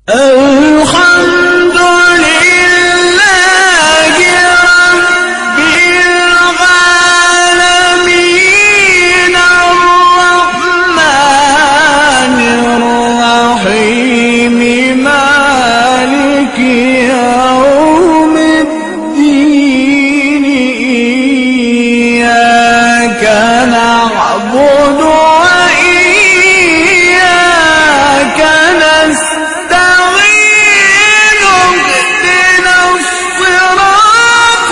الحمد لله رب العالمين الرحمن الرحيم مالك يوم الدين إياك نعبد وإياك نستعين اهدنا الصراط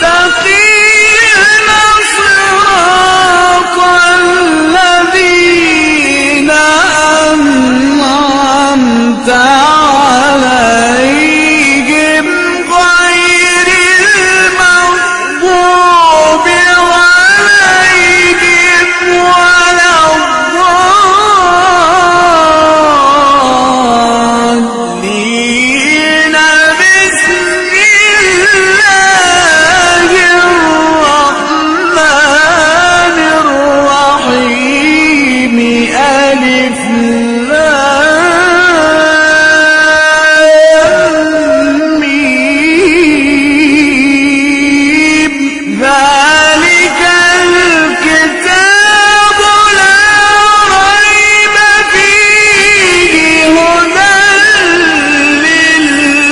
المستقيم صراط الذين أنعمت عليهم غير المغضوب عليهم ولا الضالين. بسم الله الرحمن الرحيم ألف لام ميم ذلك الكتاب لا ريب فيه هدى للمتقين.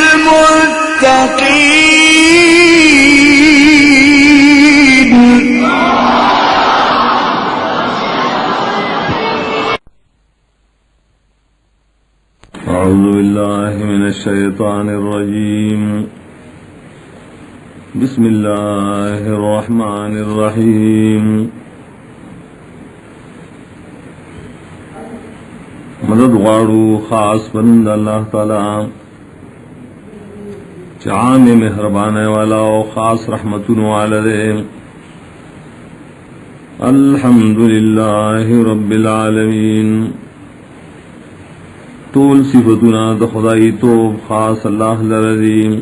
أعوذ بالله من الشيطان الرجيم. بسم الله الرحمن الرحيم. مدد غارو خاص بند اللہ تعالی عام مہربان والا و خاص رحمتن والدے. الحمد للہ رب العالمین. طول صفتنا دا خدای توب خاص اللہ لرزیم.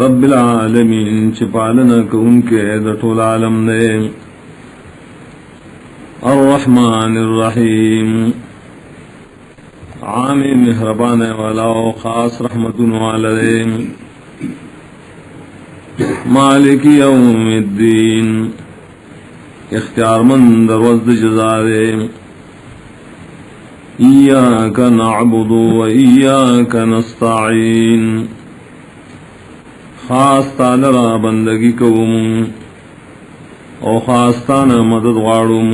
رب العالمین چپالنا کہ ان کے دا طول عالم دے. الرحمن الرحیم عام مہربان والا و خاص رحمت والدے. مالک یوم الدین اختیار مند روز جزا دے. ایاک نعبد و ایاک نستعین خاص تعالی را بندگی کوم او خاص تانا مدد غاڑم.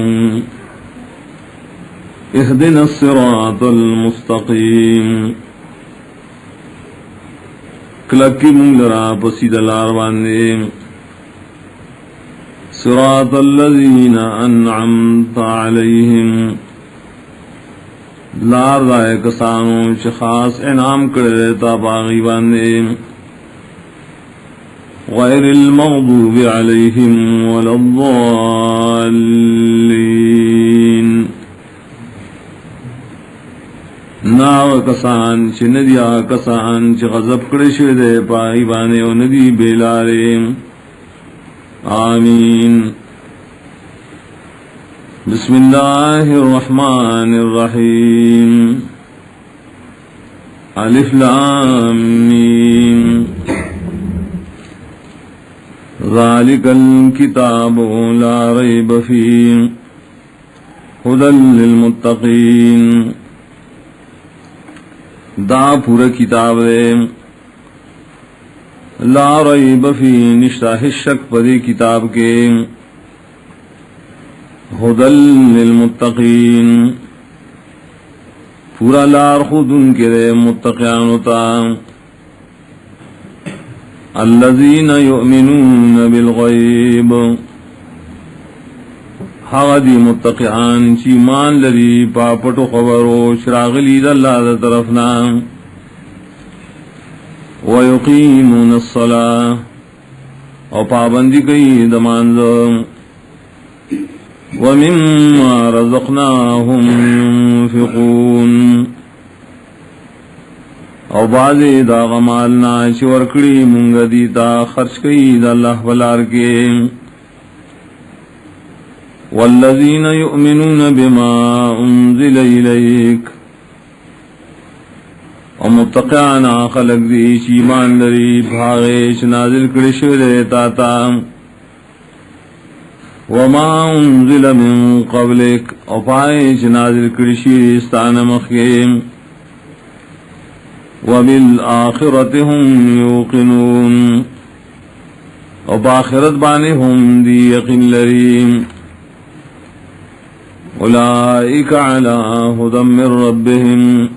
اهدنا الصراط المستقیم کلکی من لرا پسید لاروانے. صراط الذین انعمت علیہم لار دائے کسانو چھ خاص انعام کرے تا باغی باندے. غیر المغضوب علیہم ولا الضالین ناو کسان چھ ندیا کسان چھ غضب کرے شدے پائی بانے و ندی بیلارے. آمین. بسم اللہ الرحمن الرحیم. الف لام میم ذالک الکتاب لا ریب فیہ ھدی للمتقین. دا پورا کتاب ہے لا ریب فیہ نشتہ شک پدی کتاب کے. ھدی للمتقین پورا لار خود ان کے دے متقیان ہوتا. الذین یؤمنون بالغیب حغدی متقیان چی مان لری پاپٹو خبرو شراغلی دا اللہ دا طرفنا. ویقیمون الصلاة او پابندی کئی دمانزو. ومما رزقناهم ينفقون او بعضی دا غمالنا چی ورکڑی منگ دیتا خرچ کئی دا اللہ بلار کے. والذین یؤمنون بما انزل الیک او متقیانا خلق دی چیمان لری بھاغیش نازل کرشو دے تاتا وما انزل من قبلک او پائیش نازل کرشی استان مخیم وبالآخرت هم یوقنون او باخرت بانے هم دی یقین لریم اولئک علی ہدی من ربهم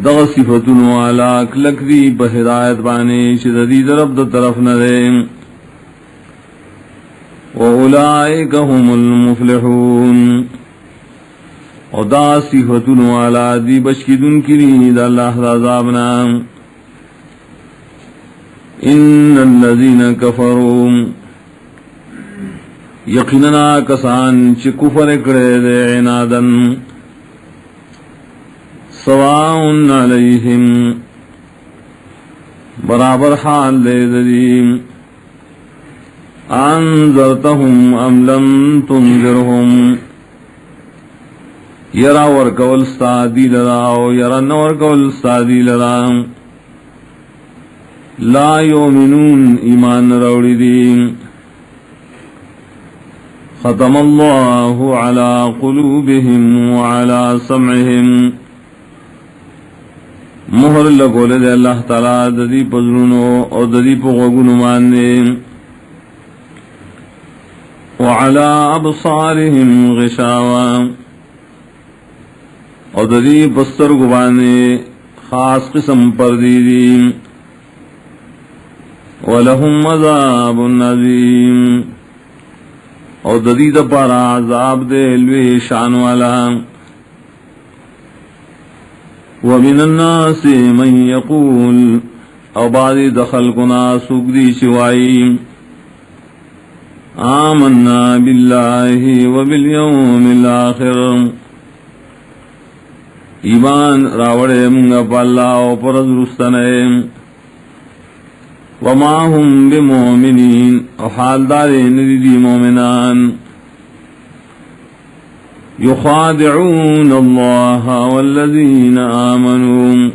دغ صفتن والا کلک دی بہدایت بانے شدید رب دا طرف ندے وَأُولَئِكَ هُمُ الْمُفْلِحُونَ او دا صفتن والا دی بشکدن کری دا اللہ دا عذابنا ان الذین کفروا یقیننا کسان چی کفر کرے دے عنادن سواء علیہم برابر حال دے دیم انذرتهم ام لم تنذرهم یرا ورکول استادی لراو یرا نورکول استادی لراو لا یؤمنون ایمان روڑی دیم ختم اللہ علی قلوبهم وعلی سمعهم مہر لگولے دے اللہ تعالی ددی پزرونو اور ددی پغوگنو ماننے وعلى ابصارهم غشاوہ اور ددی بستر گبانے خاص قسم پر دیدی ولہم عذاب عظیم اور ددی دپارا عذاب دے لوی شان والا ومن الناس من يقول او بعض دخل کنا سگدی شوائی آمنا باللہ وبالیوم الاخر ایمان راوڑے منگا پالا او پرز رستنے وما هم بمؤمنین او حال دارے ندی مومنان یخادعون اللہ والذین آمنوا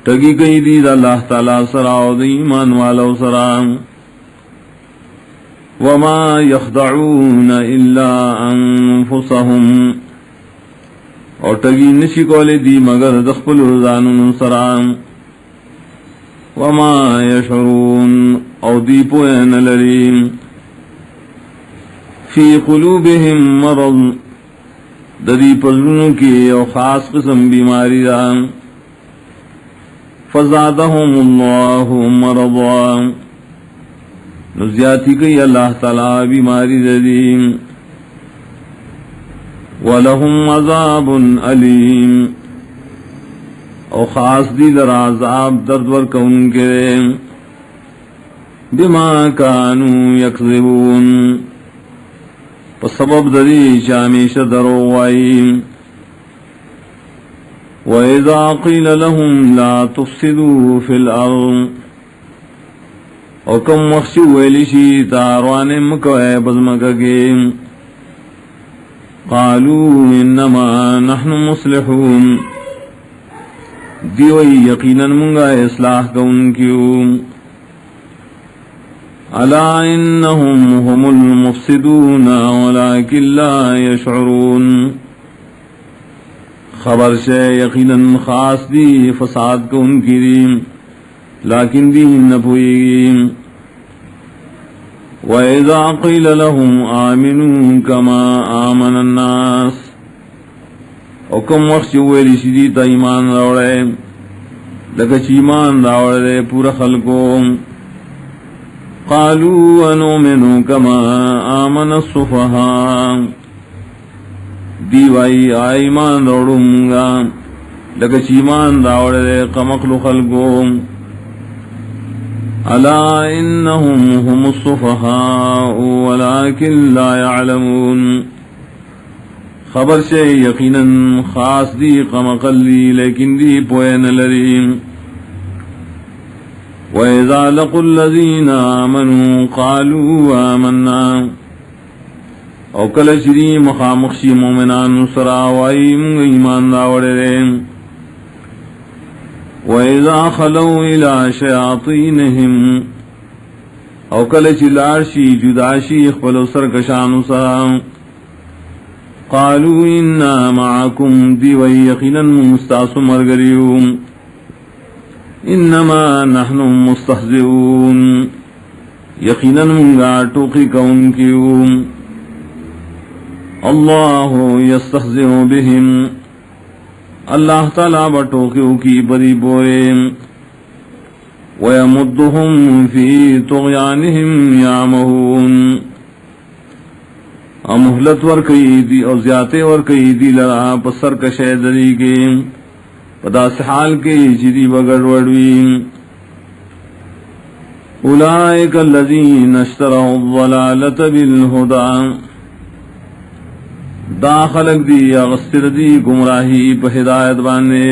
تگی کئی دید اللہ تعالی سراؤ دی ایمان والو سراؤ وما يخدعون الا انفسهم اور تگی نشی کولے دی مگر دخپل رضانون سرام وما يشعرون او دی پوین لریم فی قلوبهم مرض ددی پزرونوں کی او خاص قسم بیماری دان فزادهم اللہ مرضا نزیاتی کئی اللہ تعالی بیماری ددیم وَلَهُمْ عَذَابٌ عَلِيمٌ او خاص دی در عذاب دردور کون کے بما کانوا یکذبون پسبب دری شامیش دروائی وَإِذَا قِيلَ لَهُمْ لَا تُفْسِدُوا فِي الْأَرْضِ او کم وخشی ویلیشی تاروانے مکوئے بزمکہ کے قالوا انما نحن مصلحون دیوئی یقینا منگا اصلاح کون کیوں الا انہم هم المفسدون ولكن لا يشعرون خبر سے یقینا خاص دی فساد کون کی لیکن دی نپوئی وَإِذَا قِيلَ لَهُمْ آمِنُوا كَمَا آمَنَ النَّاسِ او کم وقت چوئے شدید ایمان راوڑے لکچ ایمان راوڑے پورا خلقو قَالُوا وَنُؤْمِنُ كَمَا آمَنَ الصُّفَهَاءُ دیوائی ایمان راوڑوں گا لکچ ایمان راوڑے قمقل خلقو الا انہم هم الصفحاء ولكن لا يعلمون خبر سے یقینا خاص دی قمقلی لیکن دی پوین لریم وَإِذَا لَقُوا الَّذِينَ آمَنُوا قَالُوا آمَنَّا او کل چری مخامخشی مومنان سرا وائی منگ ایمان داوڑے رین وَإِذَا خَلَوْا إِلَى شَيَاطِينِهِمْ او کل چلارشی جداشی اخبل سرکشان سرا قالوا انا معكم دی ویقینا مستاس مرگریوم انما نحن مستہزئون یقینا منگا ٹوقی کون کیوم اللہ یستہزئ بہم اللہ تعالی بٹوکیو کی بری بورے وَيَمُدُّهُمْ فِي طُغْيَانِهِمْ يَعْمَهُونَ امہلت ورکی اور زیادے ورکی دی لرا پسر کشے دری کے پدا سحال کے جدی بگڑ وڑوی اولئک الذین اشتروا الضلالۃ بالہدی دا خلق دی اغسطر دی گمراہی پہ ہدایت بانے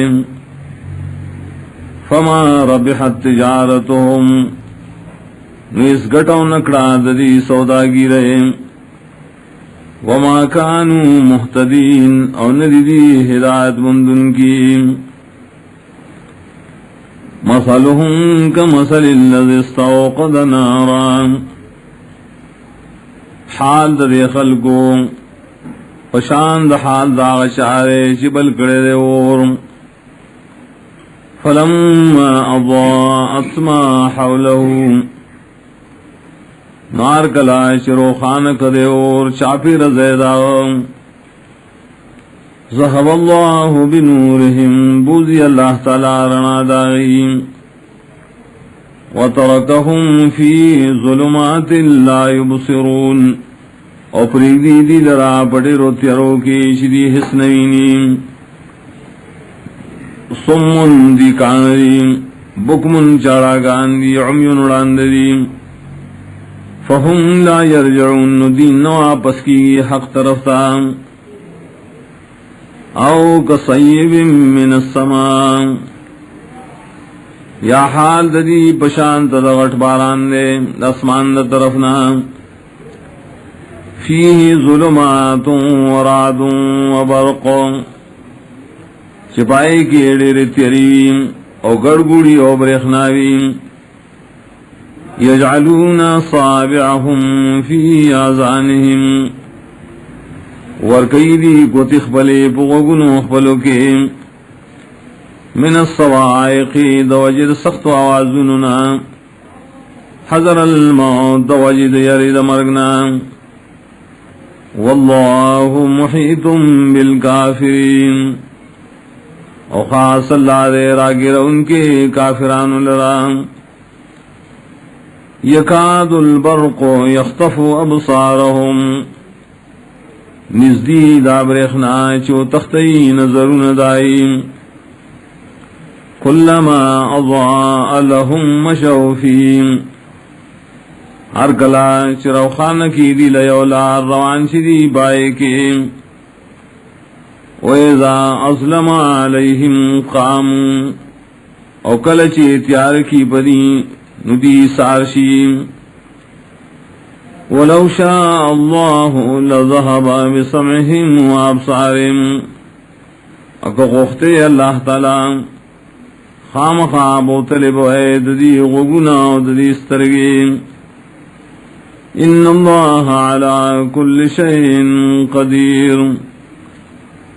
فما ربحت تجارتهم نیس گٹو نکڑا ددی سوداگی رہے وما كانوا مہتدین او ندی ہدایت مندن کی مثلهم كمثل الذي استوقد نارا حال دے خلقو پشاند حال دا غشارے چبل کڑے دے اور فلما اضاءت ما حوله نار کلا شرو خان کدے اور چاپی رزیدہ ذهب اللہ بنورہم بوزی اللہ تعالی رنا داغیم وترکہم فی ظلمات لا یبصرون اور پریدی دی لرا پڑے رو تیرو کی شدی حسنینی سمن دی کانری بکمن چارا گاندی عمیون اڑاندری فہم لا یرجعون دین نو آپس کی حق طرف تا او کصیب من السماء یا حال دی پشانت دغٹ باران دے اسمان دا طرفنا فیہ ظلمات ورعد وبرق چپائی کی ایڈیر تیریم او گڑگوڑی او برخناویم یجعلون صابعهم فی آذانهم ورقیدی کو تخبلے پغگنو اخبلو کے من الصواعق دوجد سخت آوازننا حضر الموت دوجد یرد مرگنا واللہ محیط بالکافرین او خاص اللہ دے راگر ان کے کافران لرام یکاد البرق یخطف ابصارهم نزدی دابرخنا چو تختی نظرون دائیم کلما اضاء لهم مشو فیم ہر کلا چرو خان کی دی لیولا روان شدی بائے کے وَإِذَا أَظْلَمَ عَلَيْهِمْ قَامُوا او کلچی تیار کی پدی ندی سارشی وَلَوْ شَاءَ اللَّهُ لَذَهَبَ بِسَمْعِهِمْ وَأَبْصَارِهِمْ اکو غفتے اللہ تعالی خام خواب و طلب وید دی غگنا و دی استرگی ان اللہ علی کل شیء قدیر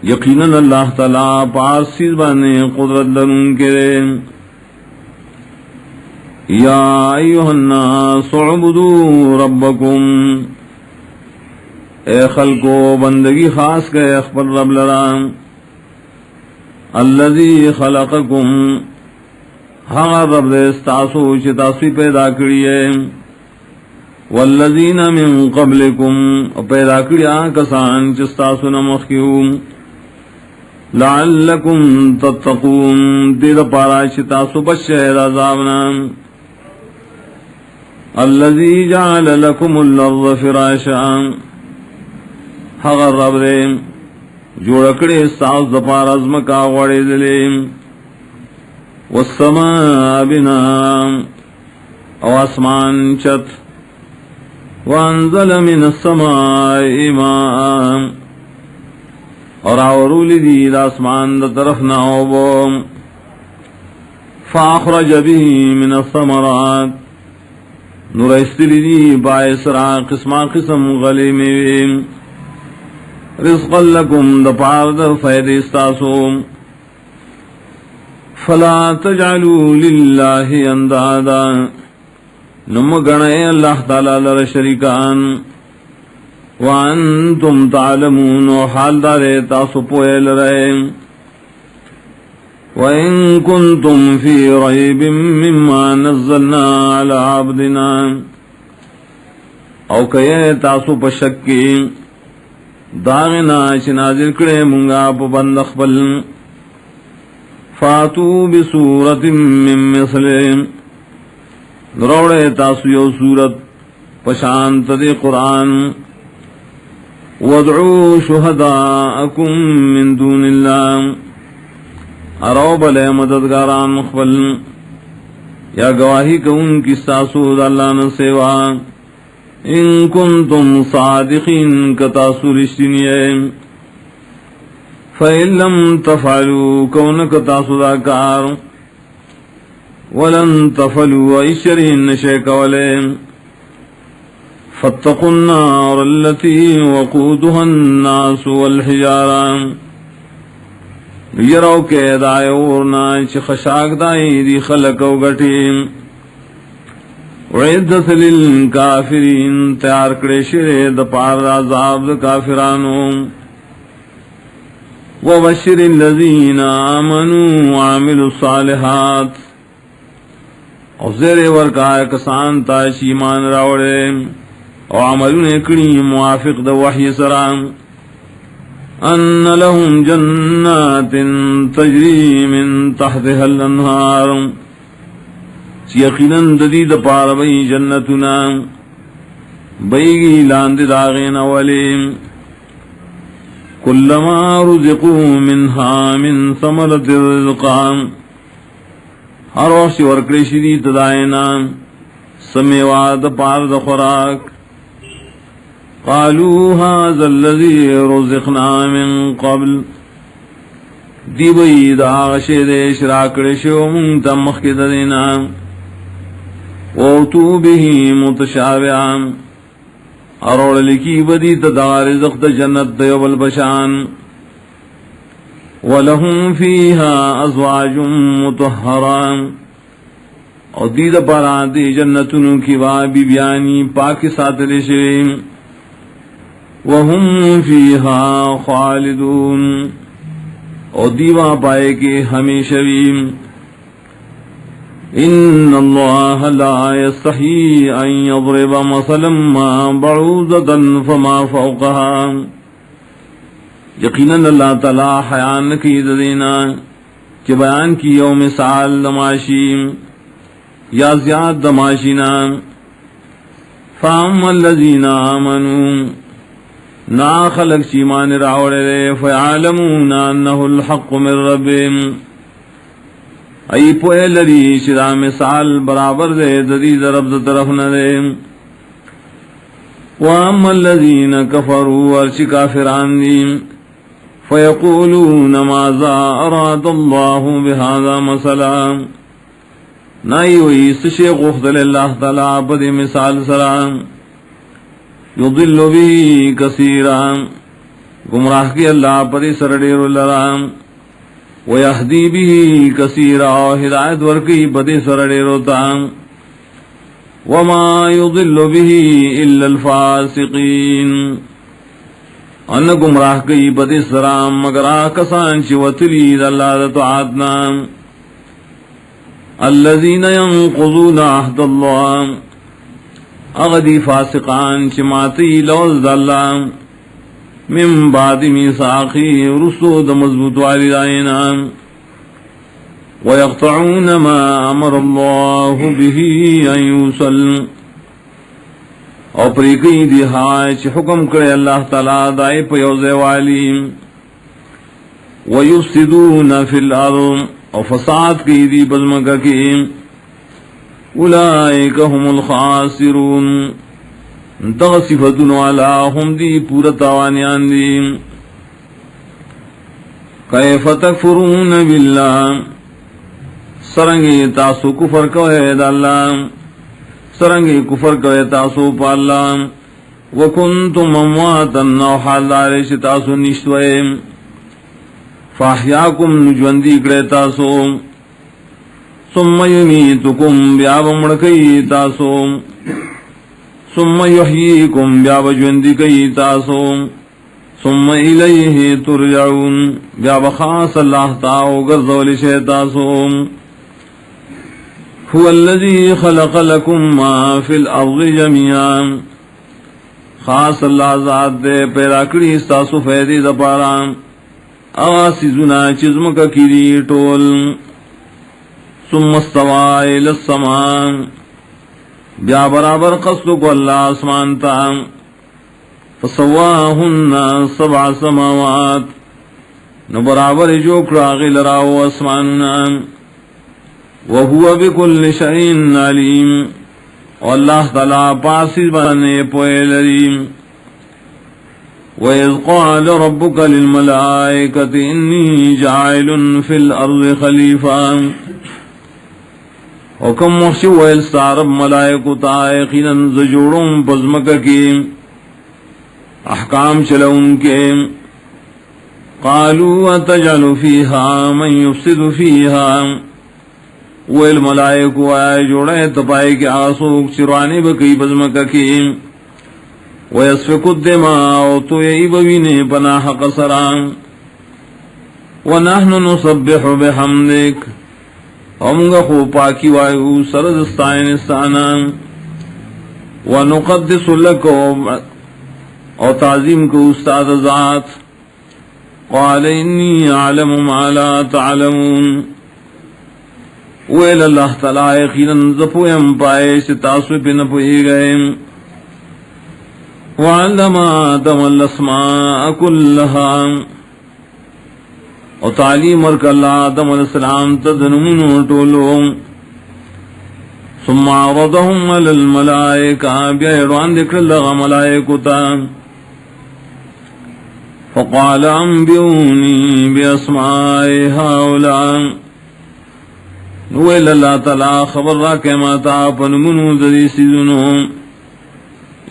یقیناً اللہ تعالی پار سیز بانے قدرت لرن کرے یا ایوہ الناس عبدوا ربکم اے خلقو بندگی خاص گئے اخبر رب لرام الذی خلقکم ہاں رب دے استاسو چتاسی پیدا کریے والذین من قبلکم پیدا کریا کسان چستاسو نمخیوم لعلکم تتقون دید پارا چتاسو بشہر عذابنا الذی جعل لکم الارض فراشا ہاں رب دے جوڑکڑے استاس دپار ازمکا غوڑے دلیم والسماء بنا او اسمان چت وانزل من السماء ماء اور آورولی دی الاسمان دا طرف ناوبو فاخرج به من الثمرات نور استلی دی باعثرا قسما قسم غلی میں رزقا لکم دا پار دا فید استاسو فلا تجعلوا للہ اندادا نم گنے اللہ تعالی لر شریکان وانتم تعلمون و حال دارے تاسو پوئے لرے وَإِن كُنتُمْ فِي رَيْبٍ مِّمَّا نَزَّلْنَا عَلَى عَبْدِنَا او کہے تاسو پشکی داغنا چنازل کرے منگا پا بندخبل فاتو بسورت من مثلیم روڑے تاسو یو سورت پشانت دی قرآن وَادْعُوا شُهَدَاءَكُم مِّن دُونِ اللَّهِ ارو بلے مددگاران مخبل یا گواہی کو ان کی ساسود اللہ نے سیوا ان کنتم صادقین کتاسو رشتینیے فَإِن لَّمْ تَفْعَلُوا كَوْنَ کتاسو داکار وَلَن تَفْعَلُوا عِشَرِهن نشیک ولے فَاتَّقُوا النَّارَ الَّتِي وَقُودُهَا النَّاسُ وَالْحِجَارَةُ یرو کے دائے اورنا چھ خشاک دائی دی خلق و گٹیم وعدت للکافرین تیار کرے شرے دپار عذاب دا کافرانو وبشر الذین آمنوا وعملوا الصالحات اور زیر ورکائے کسان تاش ایمان راوڑے اور عملون اکڑی موافق دا وحی سرام ان لهم جنات تجری من تحتها الانہار یقیناً ددید پار بئی جنتنا بیگی لاند داغین اولیم کلما رزقوا منها من ثمرت الرزقان ہر وقت ورکڑی شدید دائنا سمیواد پار دا خوراک قالوا هذا الذي رزقنا من قبل دی بئی دا غشی دے شراکڑ شو منتا مخید دینا ووتو به متشابعان اروڑ لکی بدی تا رزق دا جنت دیو بالبشان ولهم فيها ازواج مطہران اور دی دا پارا دی جنتنو کی بابی بیانی پاکی ساتھ شویم وهم فيها خالدون اور دیوا پائے کے ہمیشہ ویم ان اللہ لا يستحی ان يضرب مثلا ما بعوضة فما فوقها یقیناً اللہ تعالی حیان کی دینا کہ بیان کی یوم مثال دماشی یا زیاد دماشینا فاما الذین آمنوا نا خلق چیمان راوڑے دے فیعلمون انہو الحق من ربیم ای پوئے لری شدا مثال برابر دے ددید رب دا طرف نہ دے واما الذین کفروا ورچ کافران دیم فیقولون ماذا اراد اللہ بہذا مثلا نائی وی سشیق اخدل اللہ تعالیٰ پدی مثال سلام یضل به کثیرا گمراہ کی اللہ پدی سرڈیر لرام ویہدی به کثیرا ہدایت ورکی پدی سرڈیر تام وما یضل به الا الفاسقین ان گمراہ کی پدی سرام مگر آکسان چی وطلید اللہ دتعاتنا الذین ینقضون عہد اللہ اغدی فاسقان چماتی لوز اللہ من بعد میثاقی رسو د مضبوط والدائنا ویقطعون ما امر اللہ به ان یوصل اور پریکی دیہائی چی حکم کرے اللہ تعالیٰ دائی پیوزے والی ویفسدون فی الارض اور فساد کی دی بزمگہ کی اولئک هم الخاسرون دغ صفتن والا ہم دی پورا تاوانیان دی کیف تکفرون باللہ سرنگی تاسو کفر کوئے دا اللہ سرنگی کفر کوئے تاسو پا اللہ وکنتم امواتا نو حال دارش تاسو نشتوئے فاحیاکم نجوندی کرے تاسو ثم یمیتکم بیاب مڑکی تاسو ثم یحییکم بیاب جوندی کئی تاسو ثم الیہ ترجعون بیاب خاص اللہ تاو گرزولی شیطاسو هو الذي خلق لكم ما في الارض جميعا خاص اللہ ذات دے پیدا کری استاسو فیدی دپارا آسی زنا چزم کا کری ٹول ثم استوى الى السماء بیا برابر قصد کو اللہ آسمان تا فسواهن 7 سماوات نو برابر جو کراغی لراو آسماننا وَهُوَ بِكُلِّ شَيْءٍ عَلِيمٌ اور اللہ تعالیٰ پاسی بنے پوئے لریم وَإِذْ قَالَ رَبُّكَ لِلْمَلَائِكَةِ إِنِّي جَاعِلٌ فِي الْأَرْضِ خَلِيفَةً وَكَمْ مُحْشِوَ الْسَّارَبْ مَلَائِكُ تَائِقِنًا زَجُورٌ پزمک کی احکام چلون کے قَالُوا وَتَجْعَلُ فِيهَا مَنْ يُفْسِدُ فِيهَا ویل ملائکو آئے جوڑے تپائے کے آسوک چروانے بکی بزمکا کی ویسفک الدماء تو یہی بوینے پناہ قصران ونحن نصبح بحمدک ہمگا خو پاکی وائیو سردستائن استانا ونقدس لکو اور تعظیم کو استاد ذات قال انی اعلم ما لا تعلمون ویل اللہ تعالیٰ یقیناً زپویم پائے سے تاسو پہ نپوئی گئے وعلم آدم الاسماء کلہا اور تعلیم ورک اللہ آدم علیہ السلام تدنمونو ٹولو ثم عرضهم علی الملائکہ بیعیروان دکر لغا ملائکتا فقال انبیونی باسماء هؤلاء ویل اللہ تعالیٰ خبر را کے ماتا پنمنو دری سیزنو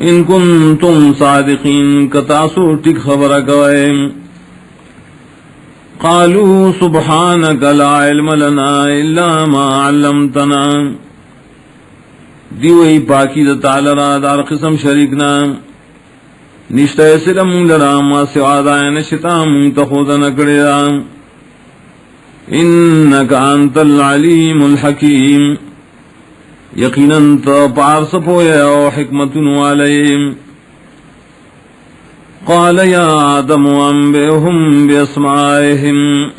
ان کنتم صادقین کتاسو ٹک خبر کوئے قالوا سبحانک لا علم لنا الا ما علمتنا دیوئی پاکی دا تعالی را دار قسم شریکنا نشتہ سلم لرا ما سوادائن شتام تخوض نکڑی را انک انت العلیم الحکیم یقیناً تو پارس پویا و حکمتن والیم قال یا آدم انبئهم باسمائهم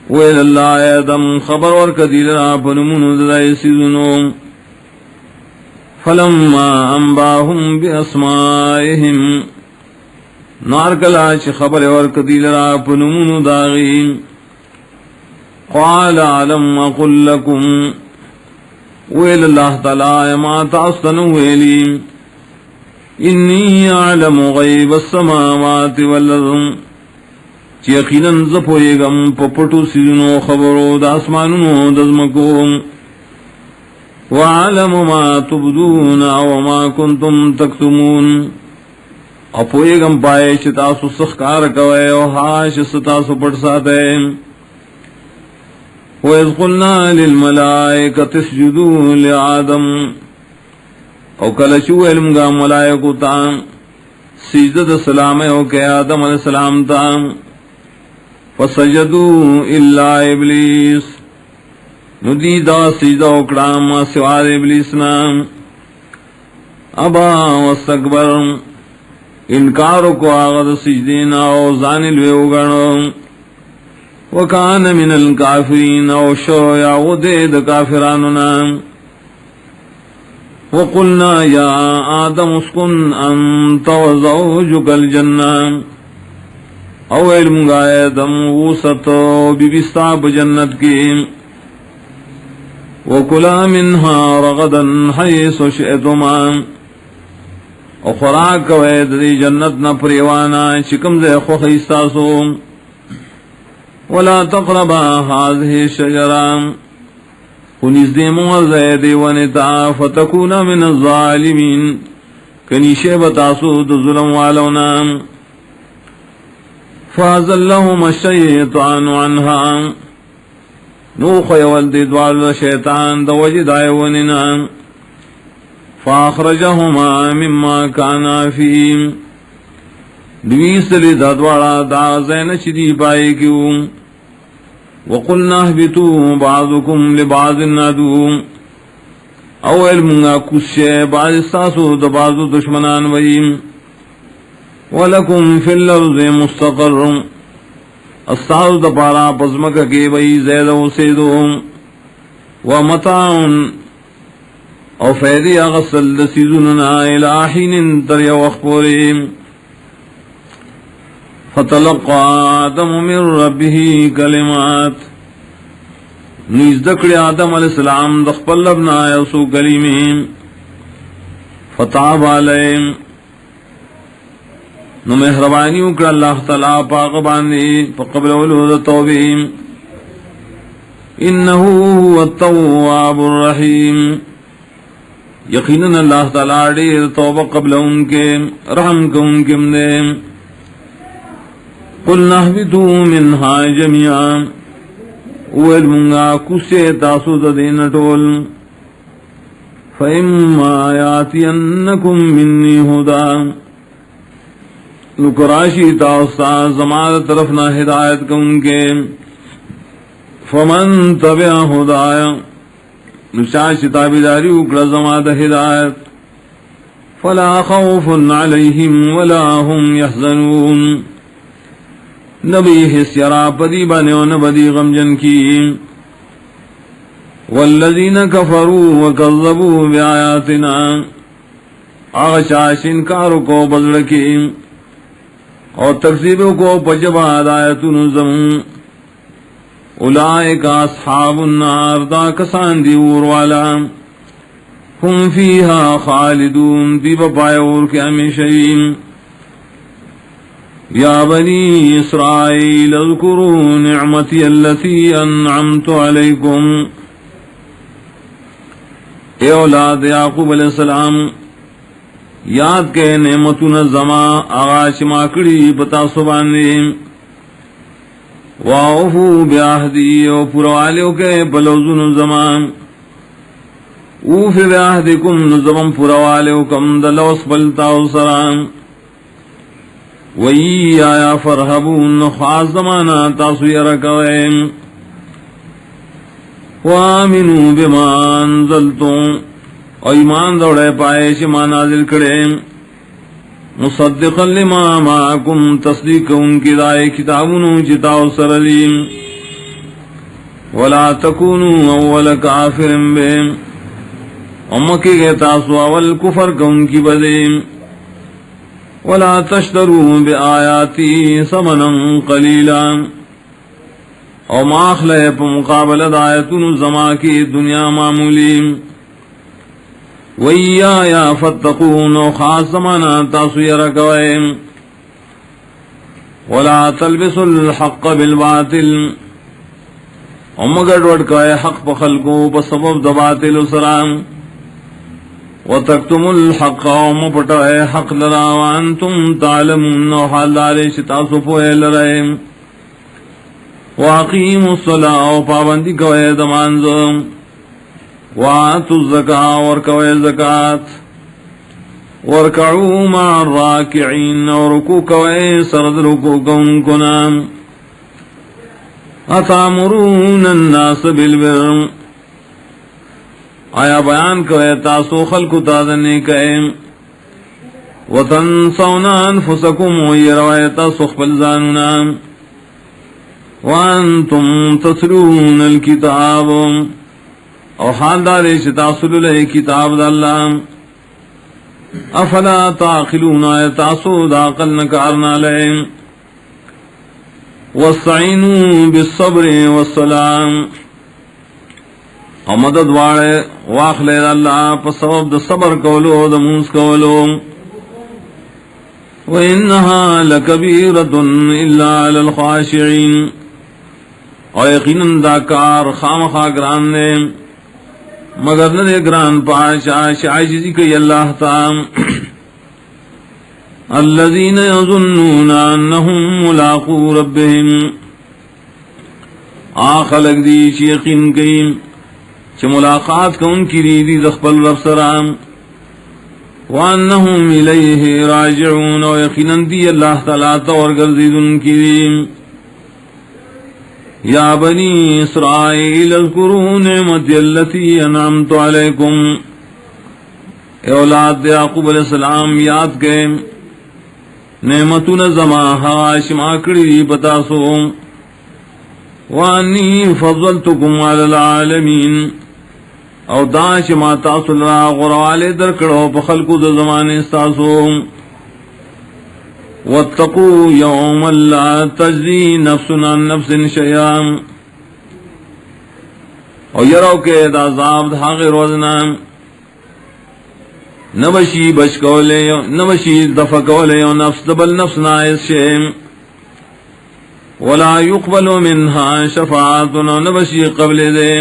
ویل اللہ آدم خبر ورکدیل را پنمونو درائی سیزنو فلما انباهم باسمائهم نار کلاچ خبر ورکدیل را پنمونو داغیم قال علم اقل لکم ویل اللہ تعالی ما تاستن ویلی انی اعلم غیب السماوات والارض یقیناً زپوئیگم پپٹو سیزنو خبرو داسمانونو دزمکو وعلم ما تبدون وما کنتم تکتمون اپوئیگم پائے چتاسو سخکار کوئے و حاش ستاسو پڑ ساتے وَإِذْ قُلْنَا لِلْمَلَائِكَةِ اسْجُدُوا لِآدَمَ او کلچو علم گا ملائکو تا سجدت سلام او کہ آدم علیہ السلام تا فسجدوا الا ابلیس ندی دا سجدہ اکڑام سوار ابلیس نام ابا واستکبر انکارو کو آغد سجدینا او زانلوے اگڑو وکان من الکافرین او شو یا دید کافراننا وقلنا یا آدم اسکن انت وزوجک الجنہ او علم گا آدم وسط بی بستاب جنت کی وکلا منها رغدا حیث شئتما او خوراک کوئے دی جنت نا پریوانا چکم دے خوخ استاسو ولا تقربا هذه الشجرة خنیز دی موزے دیوانتا فتکونا من الظالمین کنیشے بتاسو دو ظلم والونا فازلہم الشیطان عنہا نوخ یولد دوال شیطان دو وجد آئیوننا فاخرجہما مما کانا فیم دویس لی دادوالا دا زین چدی پائے کیوں وقلنا اہبتو بعضکم لبعض عدو اول منگا کسے بعض استاسو دا بعض دشمنان ویم وَلَكُمْ فِي الْأَرْضِ مُسْتَقَرٌ استاسو دا پارا پزمک کے بئی زید و سیدو وَمَتَاعٌ او فیدی اغسل دسیزننا الہین تر وقت پوریم فَتَلَقَّى آدَمُ مِن رَبِّهِ كَلِمَاتٍ نزدکڑ آدم علیہ السلام دخپل لبنا یسو کلیمیم فتاب علیہم نو مہربانی اکر اللہ تعالیٰ پاک باندی فقبل ولود توبیم انہو هو التواب الرحیم یقیناً اللہ تعالیٰ دیر توبہ قبل ان کے رحم کو ان کے مدیم قلنا اہبتو منہا جميعا اویل منگا کسے تاسو دین ٹول فَإِمَّا يَأْتِيَنَّكُمْ مِنِّي هُدًى نکراشی تاستا زمان طرفنا ہدایت کو ان کے فَمَن تَبِعَ هُدَايَ نشاش تابداری اکڑا زمان ہدایت فَلَا خَوْفٌ عَلَيْهِمْ وَلَا هُمْ يَحْزَنُونَ نبی حس یرا پدی بانے و نبدی غمجن کی والذین کفروا وکذبوا بآیاتنا آغشاش انکارو کو بزرکی اور تکذیبوں کو پجباد آیتون زمون اولئک اصحاب النار دا کسان دیور والا ہم فیہا خالدون دی بپائے اور کے ہمیشہیم یا بنی اسرائیل اذکروا نعمتی اللتی انعمت علیکم اے اولاد یعقوب علیہ السلام یاد کے نعمتون زمان آغاش ماکڑی بتا سبانے واؤفو بیاہدی او پروالیو کے بلوزن زمان اوف بیاہدکم نظم پروالیو کم دلوس بلتاو سرام وَإِيَّ آیا فَرْحَبُونَ خاص زمانہ تاسو یرکوئے وَآمِنُوا بِمَا أَنزَلْتُمْ اور ایمان دوڑے پائے شما نازل کرے مصدقا لما معکم تصدیق ان کی دائے کتابنو جتاو سرلیم وَلَا تَكُونُوا أَوَّلَ كَافِرٍ بِهِمْ امکی گئے تاسو اول کفر کن کی بدیم ولا تشتروا بآیاتی ثمنا قلیلا او ماخلے پا مقابل دایتون زما کی دنیا معمولی وَإِيَّايَ فَاتَّقُونَ خاص زمانا تاسو یرکوئے ولا تلبسوا الحق بالباطل امگڑ وڑکوئے حق پا خلقو پا سبب دباطل سرام وَتَكْتُمُ الْحَقَّ وَمُپَٹَوَئے حق لرا وَأَنْتُمْ تَعْلَمُونَ وَحَالَارِ شتاسو پوئے لرائے وَأَقِيمُوا الصَّلَاةَ وَپابندی کوئے دمانزو وَآتُوا الزَّكَاةَ وَرْكَوئے زکاة وَارْكَعُوا مَعَ الرَّاكِعِينَ وَرُكُوع کوئے سرد رکوع کن کنام أَتَأْمُرُونَ النَّاسَ بِالْبِرِّ آیا بیان کوئے تاسو خلقو تازنے کئے وَتَنْسَوْنَ أَنفُسَكُمْ وَيَرَوَئے تاسو خپل زانونا وَأَنْتُمْ تَتْلُونَ الْكِتَابُ او حال دارے تاسو لے کتاب دا اللہ افلا تعقلون آیا تاسو دا عقل نکارنا لے وَاسْتَعِينُوا بِالصَّبْرِ وَالصَّلَاةِ او مدد واڑے واخلے اللہ پا سبب دا صبر کولو دا موس کولو وَإِنَّهَا لَكَبِيرَةٌ إِلَّا عَلَى الْخَاشِعِينَ اور یقیناً دا کار خامخا گران نے مگر نہ دے گران پاشا عاجزی کی اللہ تعالی الذين يظنون انهم ملاقو ربهم خلق دی یقین کی کہ ملاقات کا ان کی ریدی دخبل رب سرام وانهم الیہ راجعون و یقینا دی اللہ تعالی طور گردید ان کی یا بنی اسرائیل اذکروا نعمتی اللتی انعمت علیکم اے اولاد یعقوب علیہ السلام یاد کے نعمتون زماہا شما کری بتاسو وانی فضلتکم علی العالمین او دا شما تاسو لرا غروالے درکڑو پخلقو دا زمان استاسو واتقوا یوما لا تجزی نفس عن نفس شیئا او یرو کے دا عذاب دا غیر وزنام نبشی بچ کولے نبشی دفع کولے نفس دبل نفس نائز شیم ولا يقبل منها شفاعت نبشی قبل دے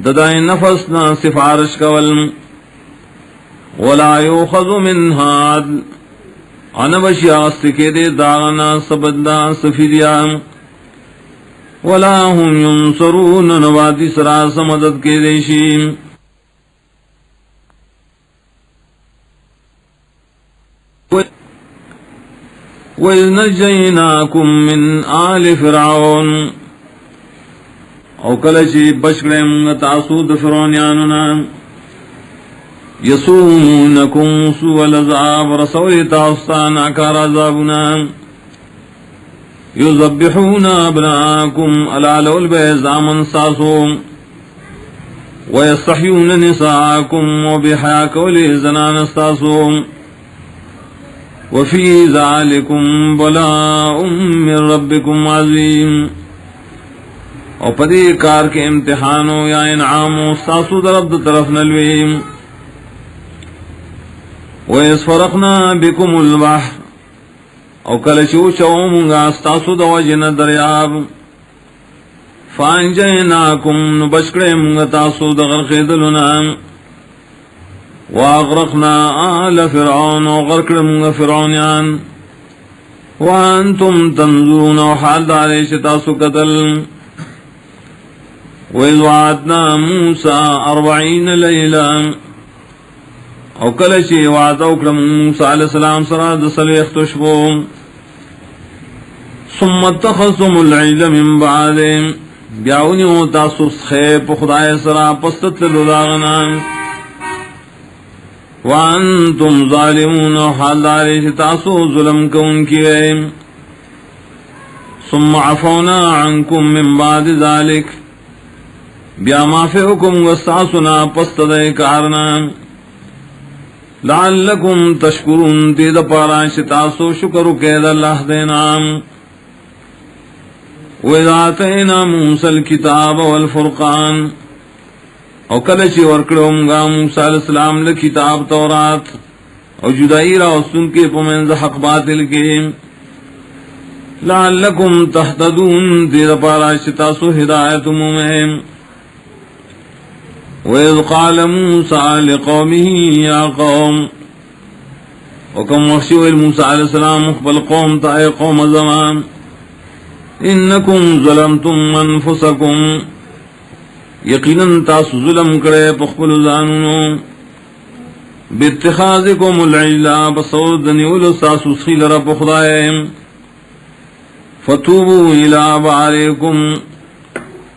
ددائیں نفس نا سفارش کول ولا يؤخذ منها عدل نبشی آست کے دے داغنا سبدا سفیدیا ولا هم ينصرون نوادی سراس مدد کے دیشیم وَإِذْ نَجَّيْنَاكُمْ مِنْ آلِ فِرْعَوْنَ او کلچی بشکڑیں تاسود فرعونیاننا یسومونکم سوء العذاب رسول تاستان اکار عذابنا یذبحون ابناکم علالو البیزامن ساسوم ویستحیون نساکم وبحاکولی زنان استاسوم وفی ذالکم بلاء من ربکم عظیم اور پدی کار کے امتحانوں یا انعاموں ساسو درب طرف نلویم وَإِذْ فَرَقْنَا بِكُمُ الْبَحْرَ او کلچو چومنگا ستاسو دوجن دریاب فَأَنْجَيْنَاكُمْ نبشکڑے منگا تاسو دغرق دلنا وَأَغْرَقْنَا آلَ فِرْعَوْنَ وَغَرْقْ منگا فرعونیان وَأَنْتُمْ تَنْظُرُونَ وحال دارے شتاسو قتل وَإِذْ وَعَدْنَا مُوسَى 40 لَيْلًا او کلچی وعد اکرم موسیٰ علیہ السلام سراد صلیخ تشبو ثم اتخذتم العجل من بعد بیاونی ہوتا سس خیب خدای سرا پستت لداغنا وانتم ظالمون حال داری تاسو ظلم کون کی گئے ثم عفونا عنکم من بعد ذالک بیا مافی حکم وستاسنا پستدائی کارنا لعلکم تشکرون تید پارا شتاسو شکر کید اللہ دینام وَإِذْ آتَيْنَا مُوسَى الْكِتَابَ وَالْفُرْقَانَ او کلچی ورکڑوں گا موسیٰ علیہ السلام لکتاب تورات او جدائی را سن کے پمنز حق باطل کے لعلکم تحتدون تید پارا شتاسو ہدایت ممہم وَإِذْ قَالَ مُوسَىٰ لِقَوْمِهِ يَا قَوْمِ وَكَمْ وَحْشِوِ موسیٰ علیہ السلام اقبل قوم تائے قوم زمان اِنَّكُمْ ظَلَمْتُمْ أَنفُسَكُمْ یقیناً تاس ظلم کرے پخبل زانونو بِاتِّخَاذِكُمُ الْعِجْلَ بَصَوْدَنِ وَلُسَاسُ سْخِلَ رَبُ خُدَائِهِمْ فَتُوبُوا إِلَىٰ بَعَرِكُمْ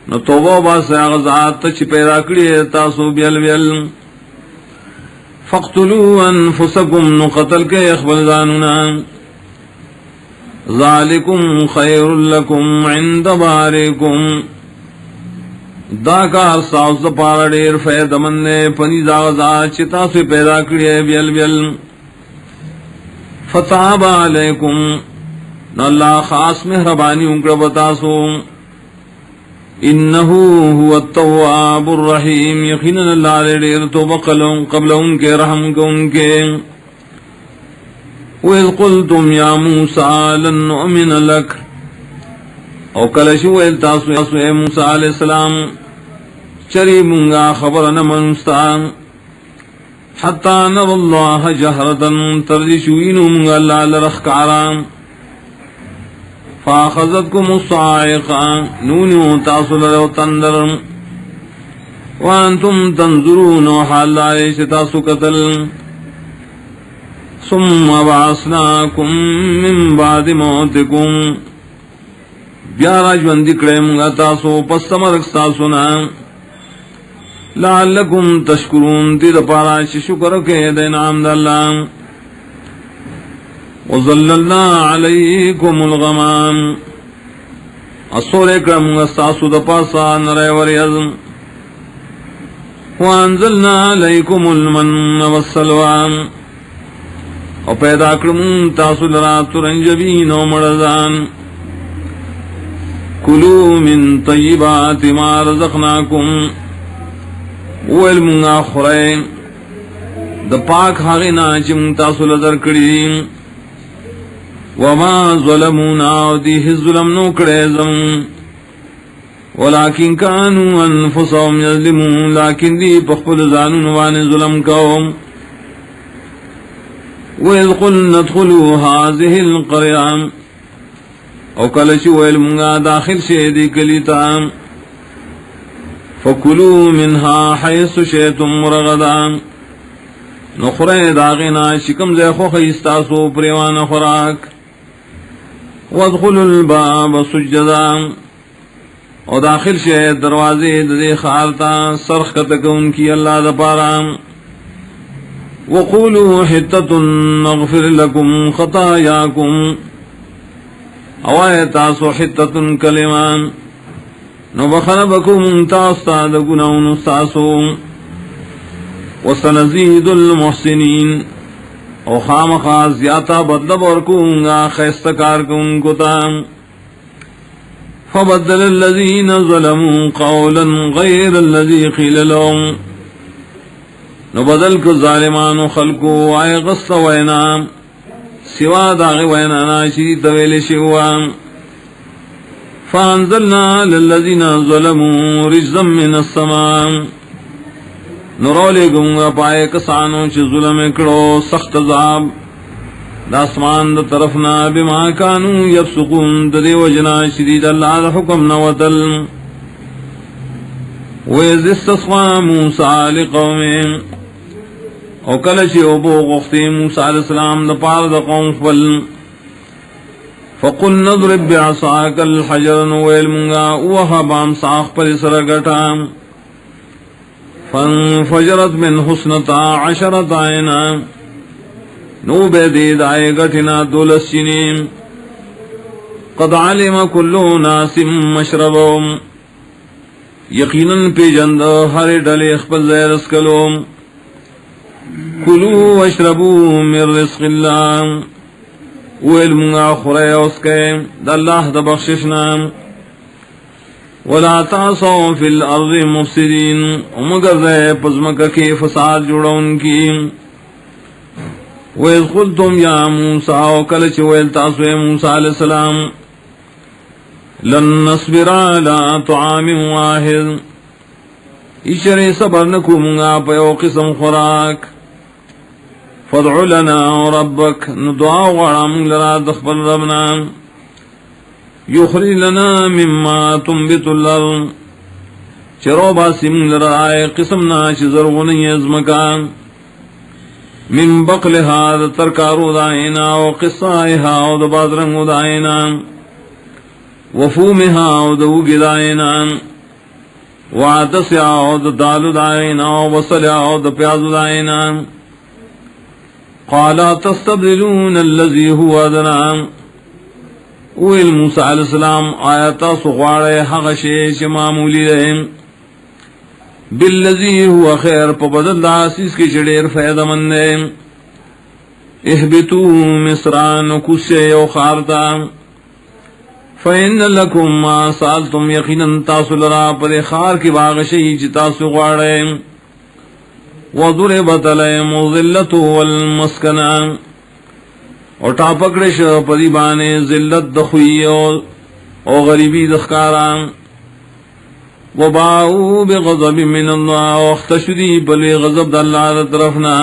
نو توبہ باس اغزات تچ پیدا کری تاسو بیل بیل فقتلوا انفسکم نو قتل کے اخبر زانونا ذالکم خیر لکم عند بارکم دا کار ساوز دا پارا دیر فید مننے پنی دا غزات چی تاسو پیدا کری بیل بیل فتاب علیکم نو اللہ خاص مہربانی انکر بتاسو انہو هو التواب الرحیم یقینا اللہ دیر توبہ قبل ان کے رحم کو ان کے وَإِذْ قُلْتُمْ يَا مُوسَى لَن نُّؤْمِنَ لَكَ او کلشو تاسو اے موسیٰ علیہ السلام چری منگا خبر نمنستان حتی نر اللہ جہرتن ترجشوینو منگا اللہ لرخکاران فاخذتکم الصاعقہ نونیو تاسو لرو تندر وانتم تنظرون وحال علیش تاسو قتل ثم بعثناکم من بعد موتکم بیارا جوندی کرے منگا تاسو پس مرک تاسونا لعلکم تشکرون تید پارا شکر کے دینام داللہ وظللنا علیکم الغمام اصور اکرم منگا تاسو دپاسا نرے وریضم وانزلنا علیکم المن والسلوان او پیدا کرم تاسو لرا ترنجبین و مرزان کلو من طیبات ما رزقناکم ویلمنگا خورین دا پاک حاغینا چم تاسو لدر کریم وما ظلمونا دیہ ظلم نو کریزم ولیکن کانو انفسهم یظلمون لیکن دی پخپل زانون وان ظلم کوم وَإِذْ قُلْنَا ادْخُلُوا هَٰذِهِ الْقَرْيَةَ او کلچ ویل منگا داخل شیدی کلیتا فَكُلُوا مِنْهَا حَيْثُ شِئْتُمْ رَغَدًا نخرے داغینا شکم زی خوخ استاسو پریوان خوراک وَادْخُلُوا الْبَابَ سُجَّدًا او داخل شید دروازے دے خارتا سرخ کتکون کی اللہ دپارام وَقُولُوا حِتَّةٌ نَغْفِرْ لَكُمْ خَطَايَاكُمْ اوائے تاسو حِتَّةٌ کلمان نو بخنبکم تاستا دگناون استاسو وَسَنَزِيدُ الْمُحْسِنِينَ او خامخا زیادہ بدلب ورکونگا خیستکار کن کتام فَبَدَّلَ الَّذِينَ ظَلَمُوا قَوْلًا غَيْرَ الَّذِي قِيلَ لَهُمْ نو بدل کو ظالمان و خلقو آئے غصت وینا سوا داغ وینا ناشی طویل شوام فانزلنا للذین ظلموا رجزا من السماء نرولے گونگا پائے کسانو چی ظلم اکڑو سخت عذاب داسمان دا طرفنا بما کانو یفسقون دے وجنا شدید اللہ دا حکم نوتل وَإِذِ اسْتَسْقَىٰ مُوسَىٰ لِقَوْمِهِ او کلچی او بو غختی موسیٰ علیہ السلام دا پار دا قوم فل فقل نضرب بعصاک الحجر نویل منگا اوہا بام ساخ پر سرگٹا فانفجرت من حسنتا عشرت آئینا نو بیدید آئے گٹنا دولس چنیم قد علم کلو ناسم مشربهم یقیناً پی جند ہر ڈلے اخبر زیرس کلوم کلو واشربو من رزق اللہ ویل منگا خورے اس کے دا اللہ دا بخششنا ولا تعصوا فی الارض مفسدین مگر رہے پزمکہ کے فساد جوڑا ان کی وَإِذْ قُلْتُمْ يَا مُوسَىٰ وَكَلَچِ وَيْلْ تَاسُوِ مُوسَىٰ علیہ السلام لن نصبر على طعام واحد اشرے صبر نکو منگا پیو قسم خوراک فادع لنا ربک ندعا غرام لرا دخبر ربنا یخرج لنا مما تنبت الارض چرو باسم لرا آئے قسم ناش زرغنی ازمکان من بقلها ترکارو دائنا وقصائها ودبادرنگو دائنا وفومها ودوگ دائنا وعدسها وددال دائنا وبصلها ودپیاز دائنا قالا تستبدلون الذي هو ادنا ویل موسیٰ علیہ السلام آیتا سغوارے حق شیش معمولی رہے بالذی هو خیر پا بدل داسیس کی چڑیر فیدہ مندے احبتو مصران کسے و خارتا فَإِنَّ لَكُمْ مَا سَأَلْتُمْ يَقِينًا تاسو لرا پر خار کی باغشی چی تاسو غوارے وَضُرِبَتْ عَلَيْهِمُ الذِّلَّةُ وَالْمَسْكَنَةُ اور ٹاپکڑش پری بانے ذلت دخوی او غریبی دخکاران وباؤ بغضب من اللہ واختشدی بلے غضب اللہ طرفنا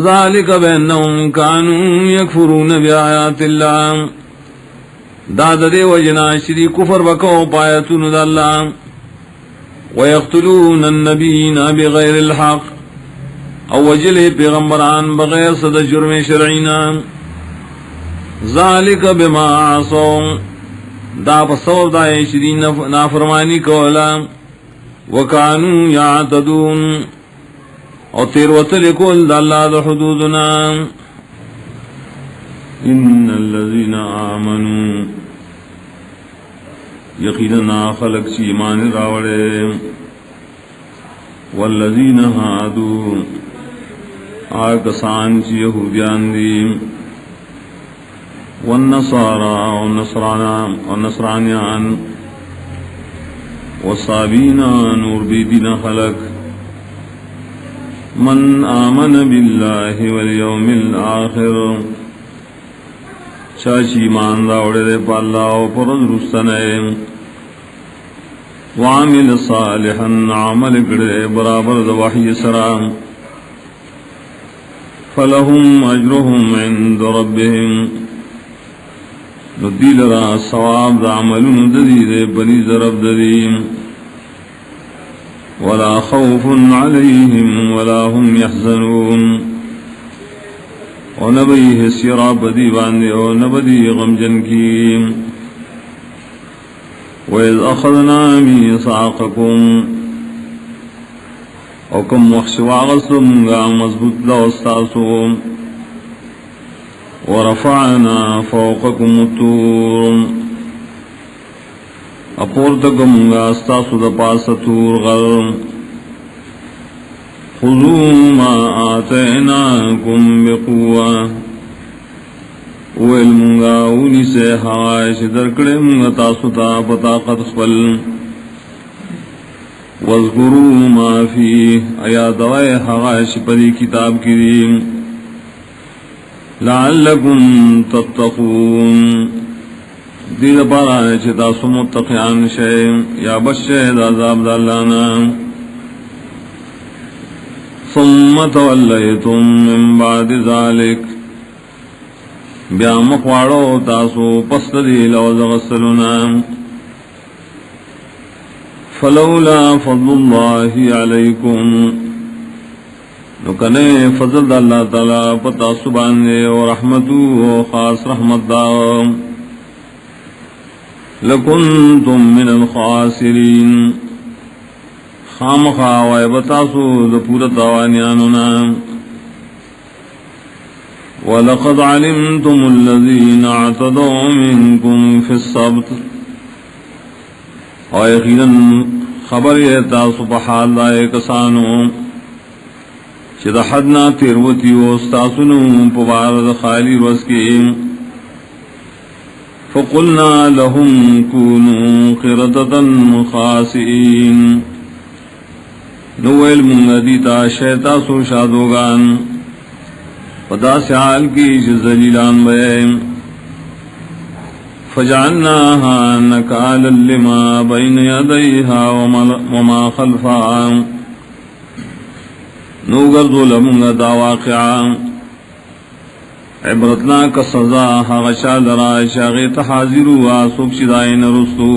ذالک بأنہم کانوا یکفرون بآیات اللہ داد دے وجنا شری کفر بکو پایتون دا اللہ ویقتلون النبیین بغیر الحق او وجلے پیغمبران بغیر صد جرم شرعینا ذالک بما عصوا دا پسو دا شری نافرمانی کولا وکانو یعتدون او تیر وطل کول دا اللہ دا حدودنا ان الذین آمنوا یقیننا خلق چی ایمان راوڑے والذین ہادو آکسان چی یہودیان دی والنصارى والنصرانیان والصابین نور بیدین خلق من آمن باللہ والیوم الآخر چاچی ایمان راوڑے دے پا اللہ و پرز رستنے وعمل صالحا عمل کرے برابر دا وحی سرام فلهم اجرهم عند ربهم ندیل را ثواب دا عملون ددی بنی ضرب ددیم ولا خوف علیہم ولا هم يحزنون ونبی حسیرا بدی باندے ونبدی غمجن کی وَإِذْ أَخَذْنَا مِيثَاقَكُمْ وَكَمْ وَخْشِوَاغَسْتُمْ گا مضبوط لَوَسْتَاسُمْ وَرَفَعْنَا فَوْقَكُمُ الطُّورَ اپورتکم گا استاسو دا پاس تور غر خذوا ما آتیناکم بقوة وَإِلْمُنْغَا اُنِي سے حائش درکڑے منگا تاسوتا بطاقت خپل وَاذْكُرُوا مَا فِيهِ آیادوائے حائش پری کتاب کریم لَعَلَّكُمْ تَتَّقُونَ دید پارا چھتا سمتقیان شئیم یا بشہد عذاب دالانا ثُمَّ تَوَلَّيْتُمْ مِنْ بَعْدِ ذَلِكَ بیا مخواڑو تاسو پست دی لوز غسلنا فلولا فضل اللہ علیکم نکنے فضل اللہ تعالی پتا سبانے و رحمتو و خاص رحمت دا لکنتم من الخاسرین خام خواہ بتاسو دپورت آوانیانونا وَلَقَدْ عَلِمْتُمُ الَّذِينَ اعْتَدَوْا مِنْكُمْ فِي السَّبْتِ اور یقیناً خبر یہ تاسو بحال دائے کسانو چید حدنا تیروتی و استاسنو پبارد خالی روز کی فَقُلْنَا لَهُمْ كُونُوا قِرَدَةً خَاسِئِينَ نویل منگدیتا شیطاسو شادوگان پدا سے حال کی ذلیلان بے فجعلناها نکالا لما بین یدیها وما خلفها نوگر ظلمونگا دا واقعا عبرتنا کا سزا حغشا درا شاغیت حاضروا آسوک شدائن رستو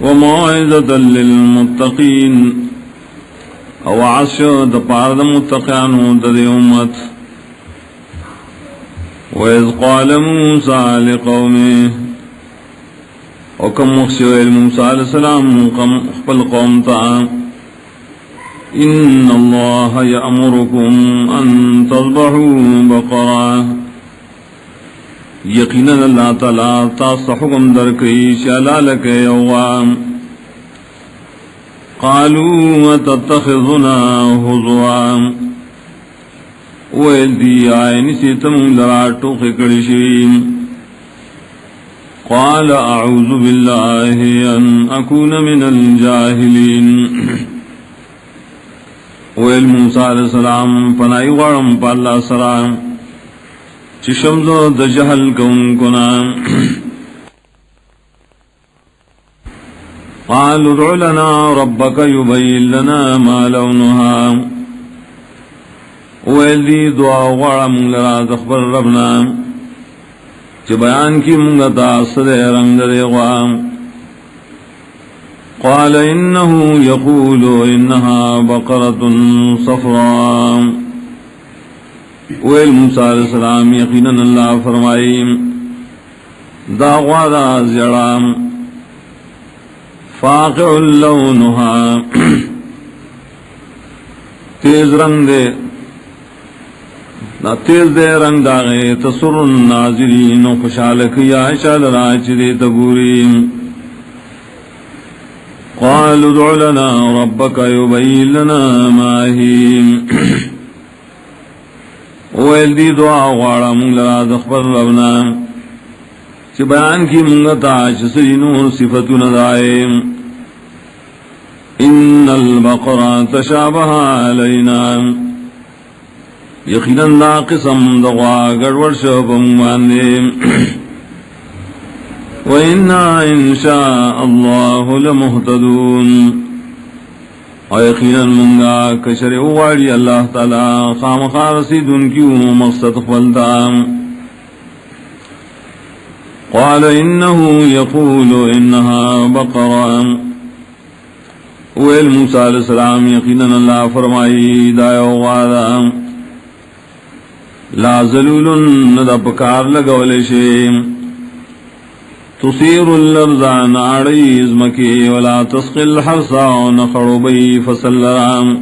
وموعظتا للمتقین او عرش دا پار دا متقیانو دا دی امت وَإِذْ قَالَ مُوسَىٰ لِقَوْمِهِ او کم مخشوئل موسیٰ علیہ السلام خپل قوم تا ان اللہ یأمرکم ان تذبحوا بقرہ یقینا اللہ تعالیٰ تاست حکم درکی شلالک یوغام قالوا وتتخذنا هزوا ويلدي عين سيتم لراتو خكرشين قال اعوذ بالله ان اكون من الجاهلين ویل موسیٰ علیہ السلام پنائی غرم پا اللہ سلام چشمزو د جہل کون کنا قالوا ادع لنا ربك يبين لنا ما لونها ویل دی دعا غرم لرا تخبر ربنا چی بیان کی منگتا صد رنگ دے غام قال انه يقول انها بقرة صفراء ویل موسیٰ علیہ السلام یقیناً اللہ فرمائی دا غوادا زیڑام فاقع لونها تیز رنگ دے نا تیز دے رنگ داغے تسر الناظرین و خوشالک یا شال راچ دے تگوریم قال ادع لنا ربك يبين لنا ما هي ویل دی دعا غواړه مونږ لرا د خپل ربنا چې بیان کی مونږ ته چې سینو صفاتونه دای ان البقره تشابه علينا یقینا لا قسم دغوا ګډوډ شو په باندې وَإِنَّا إِن شَاءَ اللَّهُ لَمُهْتَدُونَ وَيَقِينًا مُنْغَا كَشَرِ اُغَارِ اللہ تعالی خامخا رسیدن کیوں مقصد خلدام قال إنه يقول إنها بقرة ویل موسیٰ علیہ السلام یقینا اللہ فرمائی دایو غادا لا ذلول ندہ پکار لگولے شیم تصير الارض ناڑیز مکی ولا تسقی الحرسا نخربی فصل رام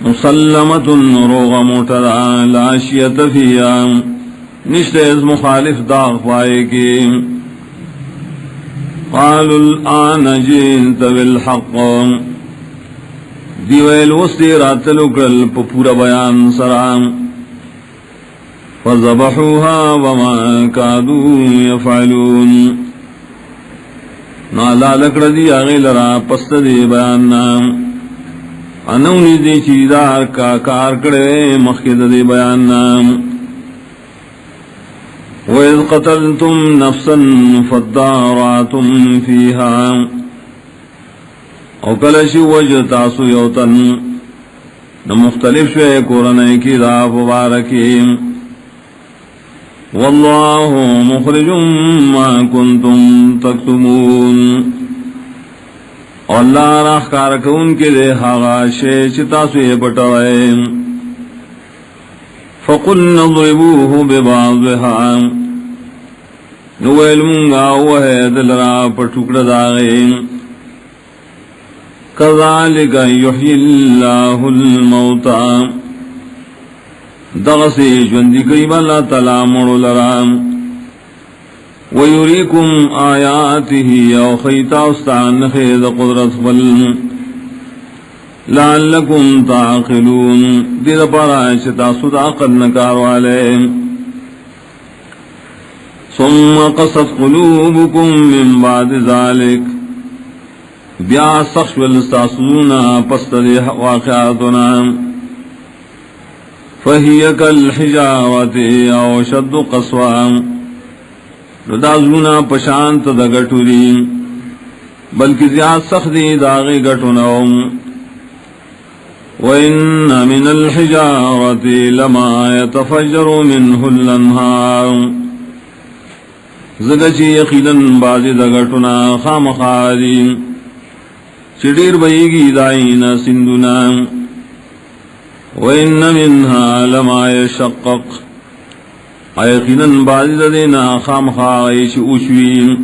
مسلمت روغ موٹرا لا شیت فیا نشت از مخالف داغ پائے کی قالوا الآن جئت بالحق دیویل وستی راتلو کل پورا بیان سرام فذبحوها وما كادوا يفعلون نالا لکڑ دی آغی لرا پست دی بیاننا انونی دی چیدار کا کار کڑے مخید دی بیاننا وَإِذْ قَتَلْتُمْ نَفْسًا فَادَّارَأْتُمْ فِيهَا او کلشی وجہ تاسو یوتن نمختلف شوئے کورنے کی دا مبارکیم واللہ مخرج ما کنتم تکتمون اللہ راہ کارکون کے دے حاغا شیچ تاسوی پٹوئے فقلنا اضربوه ببعضها نویل منگا وہے دلرا پٹکڑ داغین کذالک یحیی اللہ الموتا دغسی جوندی قیب اللہ تعالی مڑو لرام ویریکم آیاته او خیتا استعان خید قدرت بل لعلکم تعقلون دید پارا چتا صدا قد نکار والے ثم قصد قلوبکم من بعد ذالک بیا سخش والاستاسونا پست دی واقعاتنا فہی کالحجارت او شد قصوام ردازونا پشانت دا گٹوری بلکہ زیاد سخت دی داغی گٹوناوم وَإِنَّ مِنَ الْحِجَارَةِ لَمَا يَتَفَجَّرُ مِنْهُ الْأَنْهَارُ زگچی یقیناً بعضی دگٹنا خامخاری چڑیر بئیگی دائین سندنا وَإِنَّ مِنْهَا لَمَا يَشَقَّقُ یقیناً بعضی دینا خامخاریش اوشوی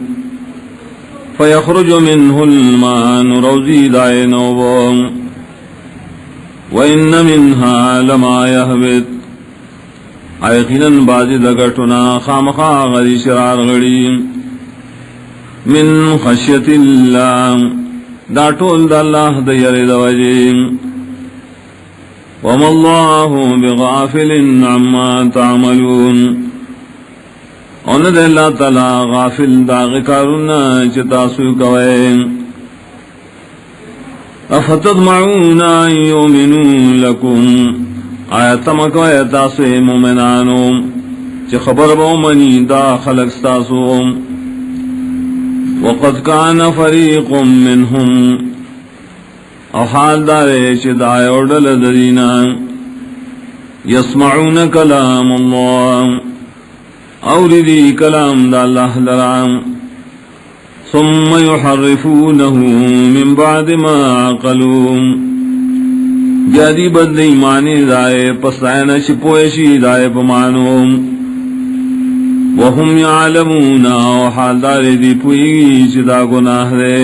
فَيَخْرُجُ مِنْهُ الْمَاءُ روزی دائین وَوَمْ وَإِنَّ مِنْهَا لَمَا يَهْبِطُ یقیناً بعضی دگٹنا خامخا غری شرار غڑی من خشیت اللہ دا ٹول دا اللہ دا یرد وجیم وَمَا اللَّهُ بِغَافِلٍ عَمَّا تَعْمَلُونَ اُند اللہ تعالی غافل دا غکارنا چتاسو کوئے افتطمعون ان یؤمنوا لکم آیتمک و ایتاسو مومنانو چی خبر بومنی دا خلق ستاسو وقد کان فریق منهم او حال دارے چی دائے اردل درینا یسمعون کلام اللہ اوردی کلام دا اللہ لرام ثم يحرفونه من بعد ما عقلوا جادی بدلی مانی دائے پسائن شپوشی دائے پمانو وهم يعلمون وحال دار دی پوئی چدا گناہ دے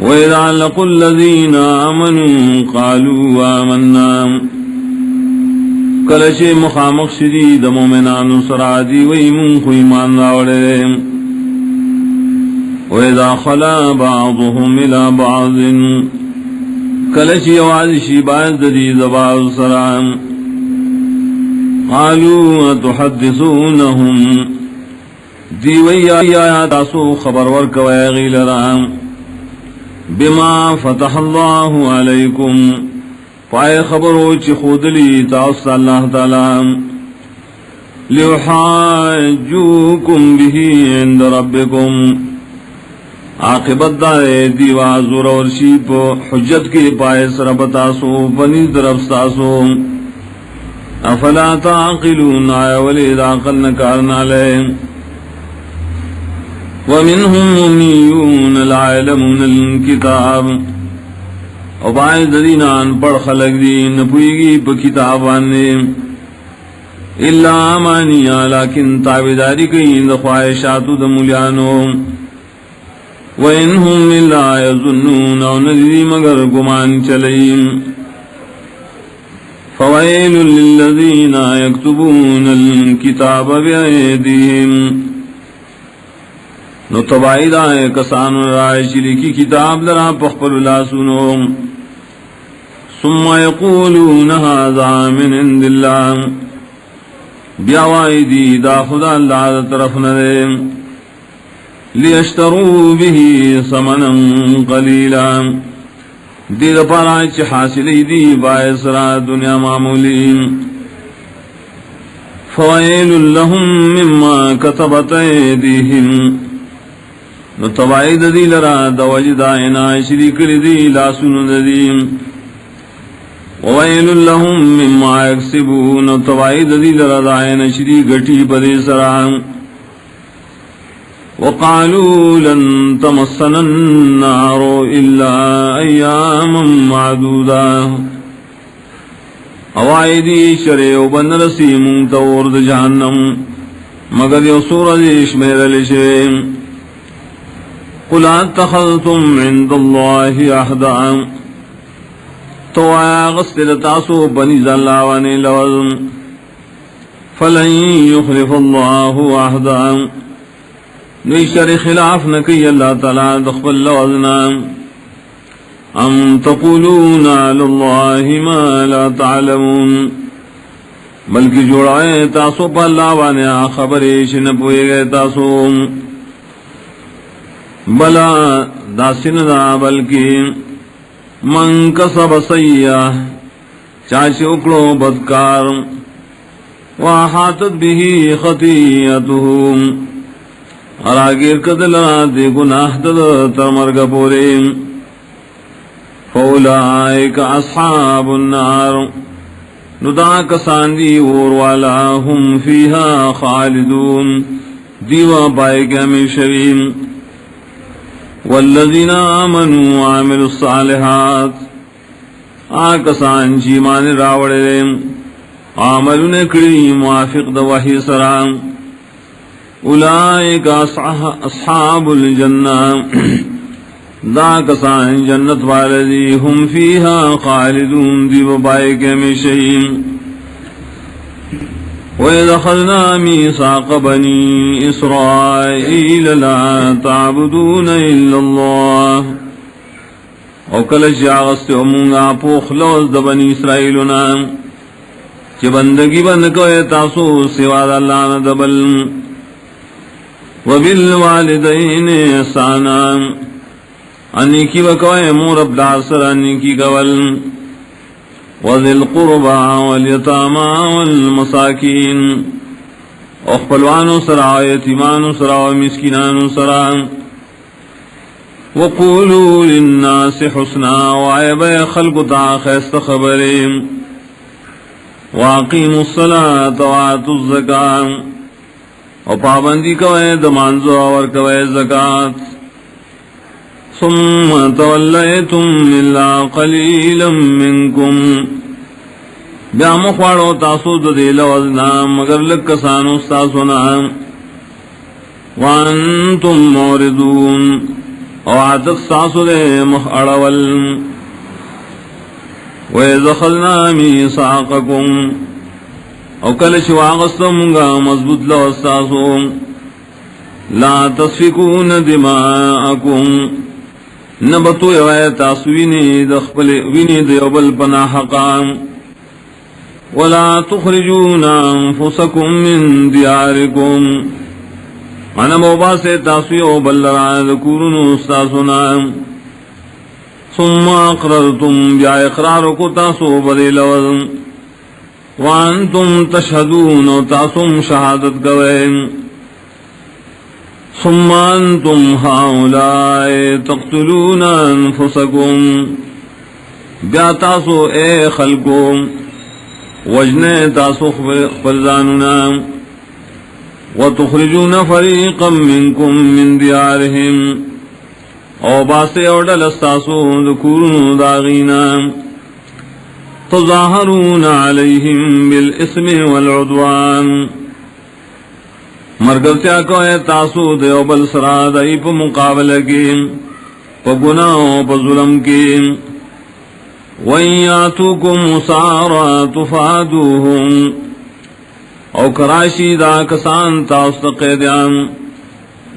وَإِذَا لَقُوا الَّذِينَ آمَنُوا قَالُوا آمَنَّا کلچے مخامق شدید مومنان سرادی ویمون خو ایمان راوڑے وَإِذَا خَلَا بَعْضُهُمْ إِلَى بَعْضٍ کلچے وعدشی بعض دید بعض سرام قالوا اتحدثونهم دیوی آیا تاسو خبر ورکوی غیل رام بما فتح اللہ علیکم پائے خبرو چی خودلی تاست اللہ تعالی لیحاجوکم بھی عند ربکم عاقبت دارے دیوا زور اور شیپ حجت کے پائے سربتاسو پنی طرف ساسو افلا تعقلون آیا ولید عقل نکارنا لے ومنهم أميون لا يعلمون الكتاب وبعد دینان پڑھ خلق دین پوئیگی پا کتابانے الا امانیا لیکن تابداری کئی دا خواہشات دا مولیانو وَإِنْهُمْ إِلَّا يَظُنُّونَ وَنَذِرِ مگر گمان چلئیم فَوَيْلٌ لِلَّذِينَ يَكْتُبُونَ الْكِتَابَ بِأَيْدِيهِمْ نو تباید آئے کسان رائے شری کی کتاب لرا پخپر اللہ سنو ثم یقولون هذا من عند اللہ بیاوائی دی دا خدا اللہ دا طرف ندے لیشتروا به ثمنا قلیلا دی دا پارا چی حاصلی دی باعث را دنیا معمولی فوائل لهم مما كتبت ایدیہم نو تباید دی لرا دوجد آئینا شریک دی لاسون دی وویل لهم مما یکسبون نو تباید دی لرا دائینا شریک گٹی پدی سران وقالوا لن تمسنا النار الا ایاما معدودا اوائدی شریع بن رسیم تورد جہنم مگر یو سورج اشمیر لشیم قل اتخذتم عند الله عهدا تو غسل تاسو بنی زلاوانی لوزم فلن يخلف الله عهدا نشر خلاف نکی اللہ تعالی دخبل لوزنا ام تقولون علی اللہ ما لا تعلمون بلکہ جوڑائے تاسو پا اللہ وانے خبریش نپوئے گئے تاسو بلا داسن دا بلکی من کسب سیئہ چاچے اکڑو بدکار وحاتت بھی خطیئتہم اور آگیر کدلنا دے گناہ دل ترمرگ پورے فولائک اصحاب النار ندا کسان دی وروالا ہم فیہا خالدون دیوا پائے کے ہمیشویم والذین آمنوا وعملوا الصالحات آکسان چیمان راوڑے عملوں نے کری موافق دا وحی سرام اولئک اصحاب الجنہ دا کسان جنت والدی ہم فیہا خالدون دی وبائے کے ہمیشہیم وَإِذْ أَخَذْنَا مِيثَاقَ بَنِي إِسْرَائِيلَ لَا تَعْبُدُونَ إِلَّا اللَّهَ او کلچ آغست امونگا پوخ لوز دا بنی اسرائیلنا چی بندگی بند کوئے تاسو سوا دا اللہ ندبل وَبِالْوَالِدَيْنِ إِحْسَانًا انی کی وکوئے مورب دار سر انی کی گول وذی القربا والیتاما والمساکین اخپلوانو سرا یتیمانو سرا ومسکنانو سرا وقولوا للناس حسنا وعیب خلق تا خیست خبریم واقیموا الصلاة وآتوا الزکاة اور پابندی کوئے دمانزو اور کوئے زکاة ثم تولیتم الا قلیلا منکم بیا مخواڑو تاسو ددیل وزنا مگر لکسانو استاسونا وانتم موردون اور عادت ساسو دے مخاڑول وَإِذَخَلْنَا مِيثَاقَكُمْ او کل شواغستمگا مضبوط لوستاسو لا تسفکون دماءکم نبتو تاسو وینی دیوبل پنا حقا ولا تخرجون انفسکم من دیارکم انا موبا سے تاسو یوبل لرائد کورن استاسونا ثم اقررتم بیا اقرارکو تاسو بدی لوزن وانتم تشہدون و تاسم شہادت گوئن ثم انتم ہاؤلائی تقتلون انفسکم بیا تاسو اے خلقو وجنے تاسو خبرزاننا وتخرجون فریقا منکم من دیارہم او باسے اوڈل استاسو ذکورن داغینا تظاہرون علیہم بالاسم والعدوان مرگرتیا کو اے تاسو دیو بل سرا دائی پا مقابلہ کی پا گناہ پا ظلم کی وَإِيَّاتُكُمْ مُسَارَا تُفَادُوهُمْ او کراشی دا کسان تاست قیدیان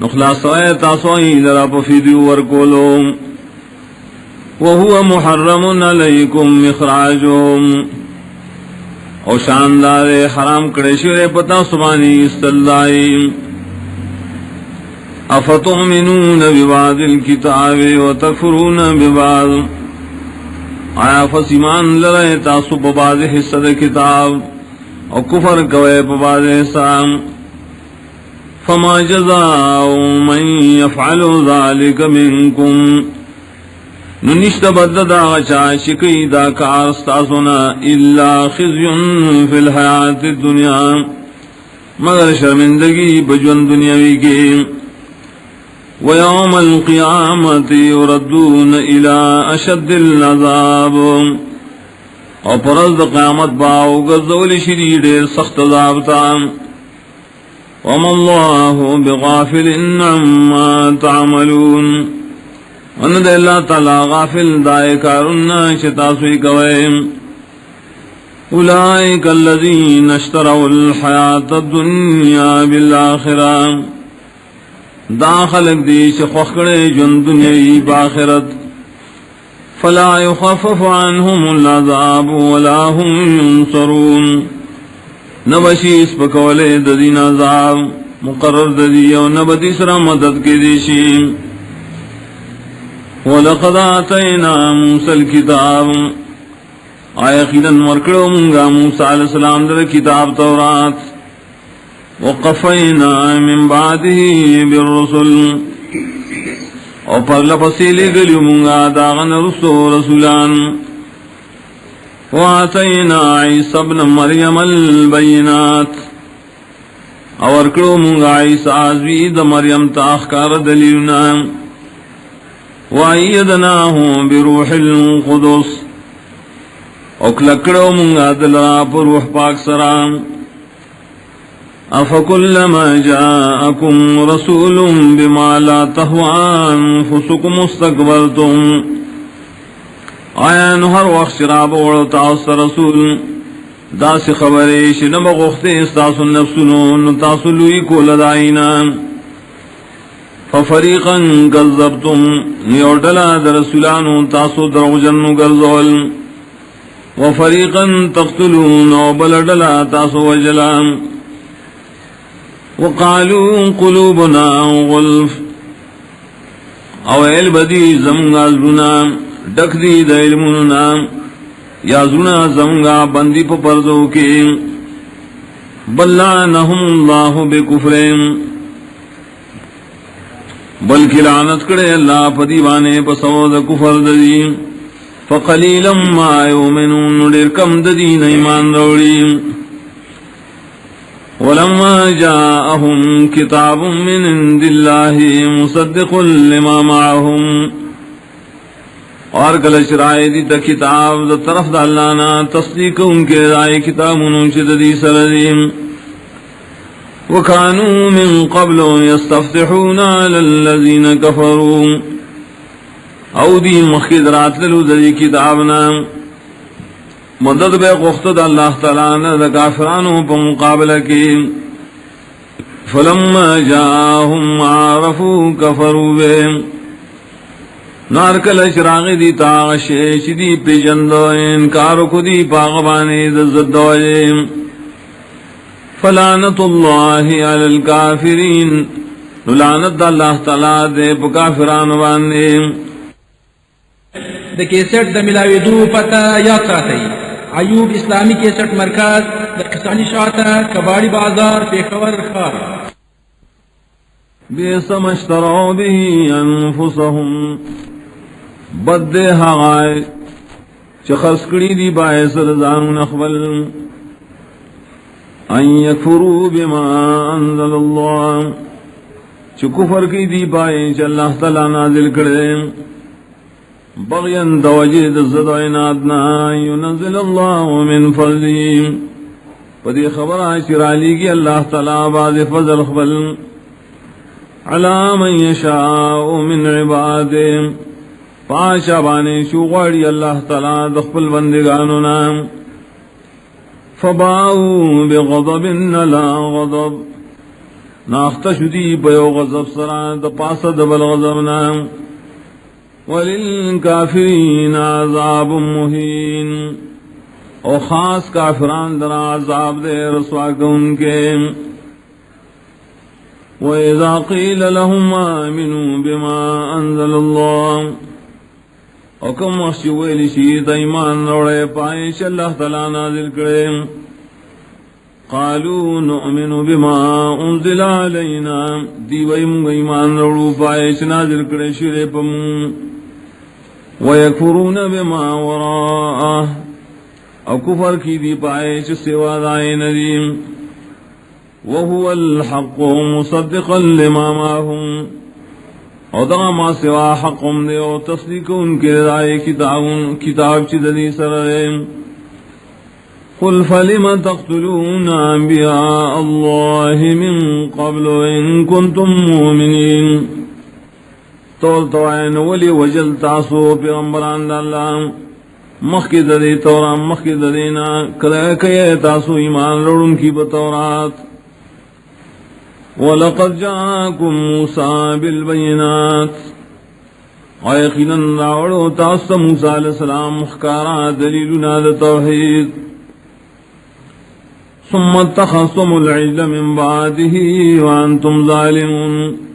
نخلاص اے تاسوئی لرا پا فیدیو ورکولو وَهُوَ مُحَرَّمٌ عَلَيْكُمْ إِخْرَاجُهُمْ او شاندار حرام کڑیشور پتا سبانی استلائی افتؤمنون ببعض الكتاب وتکفرون ببعض آیا فسیمان لرے تاسو ببعض حصہ کتاب او کفر کوئے ببعض حصہ فما جزاء من يفعل ذلك منكم ننشت بدد آغچا شکی دا کار استاسونا الا خزیون فی الحیات الدنیا مگر شرمندگی بجون دنیاوی کی ویوم القیامت یردون الى اشد العذاب اور پرزد قیامت باو گزدول شدید سخت عذابتا وما اللہ بغافل عما تعملون وند اللہ تعالی غافل دائے کارنا شتاسوی کوئے اولئک الذین اشتروا الحیات الدنیا بالآخرہ دا خلق دیش خوخڑے جن دنیای باخرت فلا يخفف عنهم العذاب ولا هم ينصرون نبشیس پکولے ددین عذاب مقرر ددیو نبدیسرا مدد کے دیشی وَلَقَدْ آتَيْنَا مُوسَى الْكِتَابَ آیا خیدن مرکڑو منگا موسیٰ علیہ السلام در کتاب تورات وَقَفَيْنَا مِن بَعْدِهِ بِالرُّسُلِ اور پر لپسیلے گلیو منگا داغن رسو رسولان وَآتَيْنَا عِيسَى ابْنَ مَرْيَمَ الْبَيِّنَاتِ اور کرو منگا عیسیٰ عزوید مریم تاخکار دلیلنا وَأَيَّدْنَاهُ بِرُوحِ الْقُدُسِ اکلکڑو منگا دلرا پر روح پاک سرام أَفَكُلَّمَا جَاءَكُمْ رَسُولٌ بِمَا لَا تَهْوَىٰ أَنفُسُكُمُ اسْتَكْبَرْتُمْ آیا نہر وقت شراب اوڑتا اس رسول دا سی خبریش نبغختے استاس النفسنون تاسلوی کو لدائینا ففریقا کذبتم نیوٹلا در رسولانو تاسو دروجنو گرزول وفریقا تقتلون وبلدلا تاسو وجلان وقالوا قلوبنا غلف او ایل بدی زمگا زلونا ڈک دی دا علمنا یا زلونا زمگا بندی پا پردو کی بلعنہم اللہ بکفرین بلکہ لعنت کرے اللہ پا دیوانے پا سود کفر دی فقلیلا ما یؤمنون دیر کم دین ایمان روڑی ولما جاءهم كتاب من عند الله مصدق لما معهم اور کل شرائع دی تا کتاب دا طرف دا اللہ نا تصدیق ان کے رائے کتاب انشد دی سردیم وكانوا من قبل يستفتحون على الذين كفروا او دی مخدرات للو دی کتابنا مدد بے قختد اللہ تعالیٰ نے دا کافرانوں پا مقابلہ کی فلما جاہم عارفوا کفروا بے نارکل اشراغی دی تاغشیش دی پی جندو انکارو کو دی پاغبانی دزدوئیم فلعنت اللہ علی الکافرین لعنت اللہ تعالیٰ دے پا کافران باندیم دا کیسٹ دا ملاوی دو پتا یاد ساتھی ایوب اسلامی کیسٹ مرکز دا کسانی شاعتا کباڑی بازار پیخور خار بیس مشتروا به انفسهم بد حغائے چخص کری دی باعث رضان اخبل ان یکفروا بما انزل اللہ چکفر کی دی باعث اللہ تعالی نازل کردے بغیاً دوجید الزد عنادنا ينزل اللہ من فضلی پدی خبر آشرالی کی اللہ تعالی بعض فضل خبل علی من یشاء من عباد پاشا بانے شوغاڑی اللہ تعالی دخل بندگاننا فباؤوا بغضب لا غضب ناختش دی بیو غضب سران دپاسد بالغضبنا وللکافرین عذاب مہین او خاص کافران در عذاب دے رسوا کن کے وَإِذَا قِيلَ لَهُمْ آمِنُوا بِمَا أَنزَلَ اللَّهُ او کم وحشویل شید ایمان روڑے پائش اللہ تعالیٰ نازل کرے قالوا نؤمن بما انزل علینا دیوئی منگ ایمان روڑو پائش نازل کرے شرے پمون وَيَكْفُرُونَ بِمَا وَرَاءَهُ او کفر کی دی پائش سوا دائے ندیم وَهُوَ الْحَقُّ مُصَدِّقًا لِمَا مَعَهُمْ او دغا ما سوا حقم دے او تصدیق ان کے دائے کتاب چی دنی سرائم قُلْ فَلِمَ تَقْتُلُونَ أَنْبِيَاءَ اللَّهِ مِن قَبْلُ إِن كُنْتُم مُؤْمِنِينَ تول توائن ولی وجل تاسو پیغمبران دا اللہ مخی ددی تورا مخی ددینا کدے تاسو ایمان لڑن کی بتورات وَلَقَدْ جَاءَكُمْ مُوسَى بِالْبَيِّنَاتِ وَيَقِينًا راوڑو تاست موسیٰ علیہ السلام مخکارا دلیلنا دا توحید ثُمَّ اتَّخَذْتُمُ الْعِجْلَ مِن بَعْدِهِ وَأَنْتُمْ ظَالِمُونَ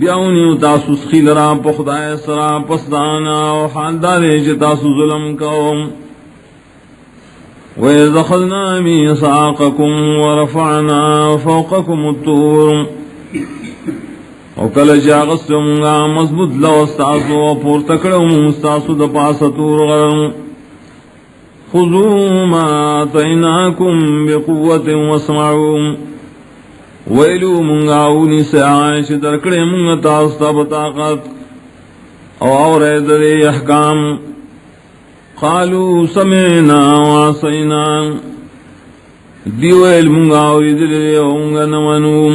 بیاونیو تاسو سخیل را پخدای سرا پسدانا و حاندارے چھ تاسو ظلم کون وَإِذْ أَخَذْنَا مِيثَاقَكُمْ وَرَفَعْنَا فَوْقَكُمُ الطُّورَ او کل جاغستمگا مضبوط لو استاسو و پورتکڑم استاسو دا پاس طور غرم خُذُوا مَا آتَيْنَاكُمْ بِقُوَّةٍ وَاسْمَعُوا ویلو منگاونی سے عائش درکڑے منگ تاستا بطاقت اور ایدر احکام قالوا سمعنا وعصینا دیویل منگاوی دلے اونگا نمانوم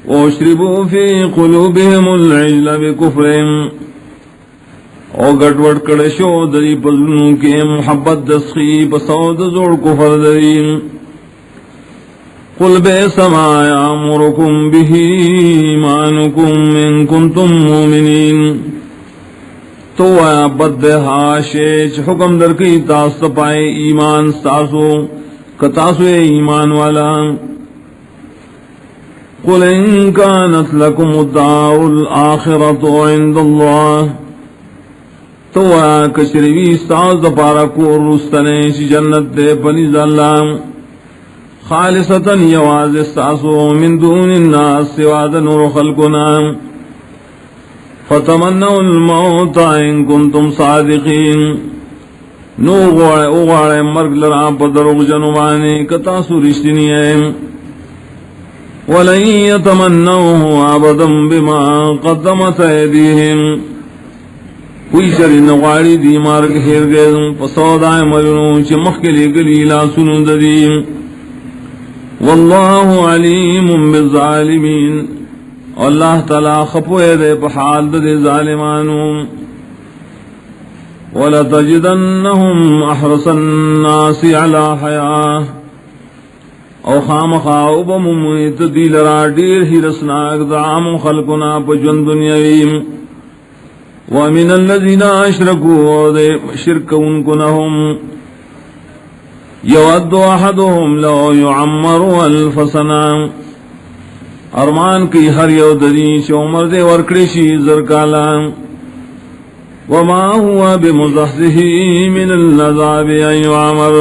واشربوا فی قلوبهم العجل بکفرهم او گڑوڑ کڑشو دری پزنوں کے محبت دسخی بسود زور کفر دریم قل بئس ما یامرکم به ایمانکم ان کنتم مومنین تو آیا بد حاشیچ حکم در کی تاست پائے ایمان ستاسو کتاسو ایمان والا قل ان كانت لكم الدار الآخرة عند الله تو کچریوی استاز پارا کور رستنے شی جنت دے پنیز اللہ خالصتا یواز استاسو من دون الناس سواد نور خلقنا فتمنوا الموت ان کنتم صادقین نو غوڑے مرگ لرا پدروغ جنوانے کتاسو رشتنی ہے ولن يتمنوه ابدا بما قدمت ایدیہم کوئی شری نغاری دی مارک ہیر گئے پسودائے ملنو چی مخلی گلی لا سنو ددیم واللہ علیم بالظالمین اللہ تعالی خپوئے دے پحال دے ظالمانو وَلَتَجِدَنَّهُمْ أَحْرَصَ النَّاسِ عَلَى حَيَاةٍ او خامخاؤب ممیت دیل را دیر ہی رسناک دعام خلقنا پجن دنیاویم وَمِنَ الَّذِينَ أَشْرَكُوا شِرْكَ اُنْكُنَهُمْ يَوَدُّ أَحَدُهُمْ لَوْ يُعَمَّرُ أَلْفَ سَنَةٍ ارمان کی ہر یو دری چ عمر دے ورکڑشی زرکالا وما هو بمزحزحه من العذاب ان يعمر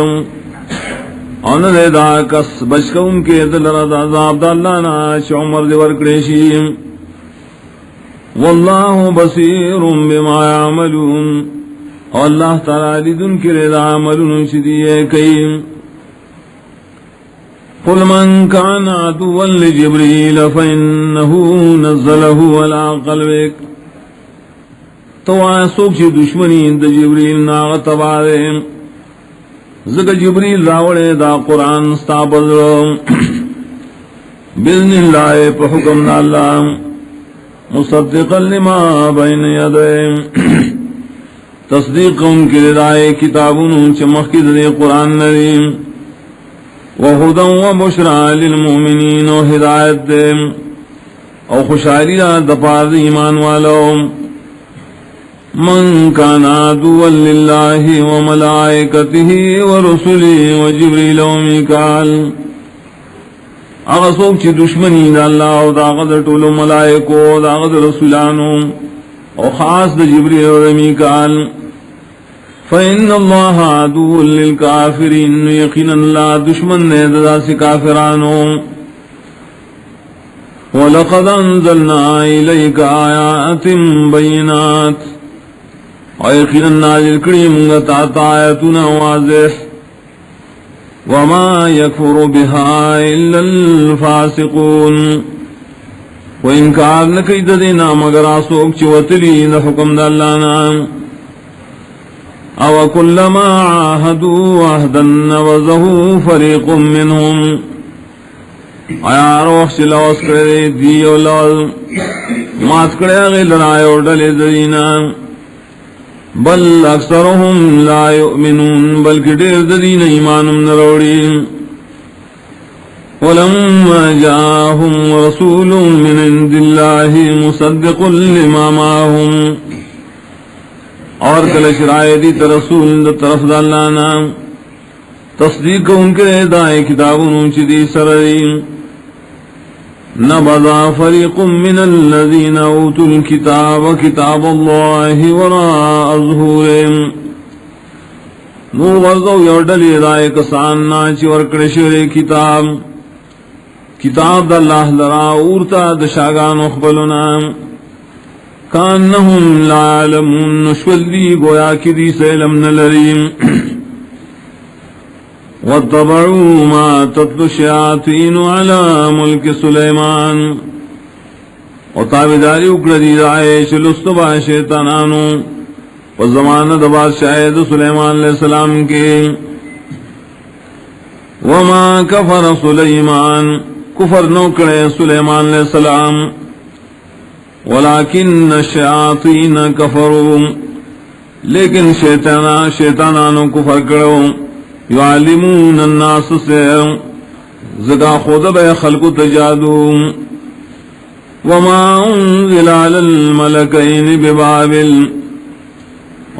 ان دے دا کس بچکون کے دل رد عذاب دالا نا چ عمر دے ورکڑشی واللہ بصیر بما يعملون اللہ تعالی دن کے رضا عملون شدیے کئی قل من كان عدوا لجبريل فإنه نزله على قلبك تو آسوک چی دشمنی دا جبریل ناغت بارے زکا جبریل راوڑے دا قرآن ستابد بِإِذْنِ اللَّهِ پا حکم دا اللہ مصدقا لما بین یدے تصدیق ان کی ردائے کتابوں چمخ کی دے قرآن نریم وَهُدًى وَبُشْرَى لِلْمُؤْمِنِينَ وَهِدَایت دے او خوشحالی دپار ایمان والو من كان عدوا لله وملائكته ورسله وجبريل وميكال اغسوک چی دشمنی دا اللہ او دا غد طول ملائکو دا غد رسولانو او خاص دا جبریل و میکال فإن اللہ عدو للکافرین یقین اللہ دشمن نے دا سی کافرانو وَلَقَدْ أَنزَلْنَا إِلَيْكَ آيَاتٍ بَيِّنَاتٍ اور یقین نازل کریم گتا آیتنا واضح وما يكفر بها إلا الفاسقون وإنكار نكيد دینا مگر آسوک چوتلی حکم دا اللہ نام او كلما عاهدوا عهدا نبذه فريق منهم آیا روح سے لوس کرے دیو لول مات کرے غیل رائے اور ڈلے دینا بل اکثرهم لا يؤمنون بلکہ دیر دین ایمانم نروڑی ولما جاءهم رسول من عند الله مصدق لما معهم اور کلش رائے دی رسول طرف اللہ نام تصدیق ان کے دائیں کتابوں چدی سرئی نبذ فريق من الذين اوتوا الكتاب كتاب الله وراء ظهورهم نو ورزو یوڈلی دائے کسان ناچی ورکڑشوری کتاب دا اللہ لرا اورتا دشاگان اخبلنا کانہم لا علمون نشولی گویا کی دی سیلم نلریم واتبعوا ما تتلو الشیاطین علی ملک سلیمان وطابداری اکردی دائے شلستبا شیطانانو وزمان دباد شاید سلیمان علیہ السلام کے وما کفر سلیمان کفر نوکڑے سلیمان علیہ السلام ولیکن الشیاطین کفروا لیکن شیطانانو کفر کرو یعلمون الناس سے زگا خود بے خلق تجادو وما انزل علی الملکین ببابل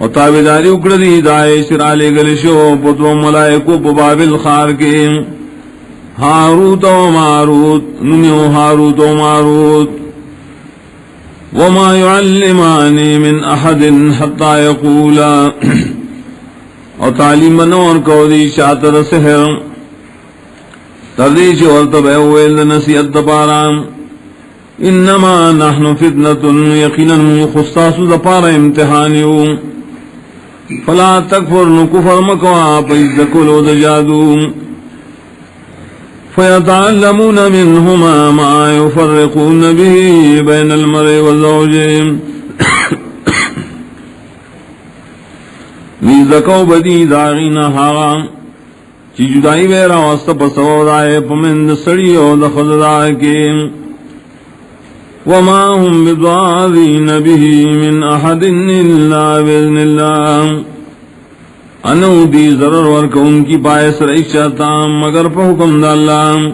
و تابداری اکردی دائے شرالے گلشو پتو ملائکو ببابل خار کے هاروت وماروت نمیو هاروت وماروت وما يعلمان من احد حتى يقولا اور تعلیم نور کو دی شاطر سحر تردیش ورطب اویل نسیت دپارام انما نحن فتنة یقینا خصاص دپار امتحانیو فلا تکفر نکفر مکوا پیزدکلو دجادو فيتعلمون منهما ما يفرقون به بين المرء وزوجه نزدکو بدی داغینا حاغا چی جدائی بیرا واسطہ پسو دائے پمند سڑی و دخل دائے وما هم بضارین به من احد الا باذن اللہ انو دی ضرر ورکا ان کی باعث رئیس چاہتا مگر پا حکم دا اللہ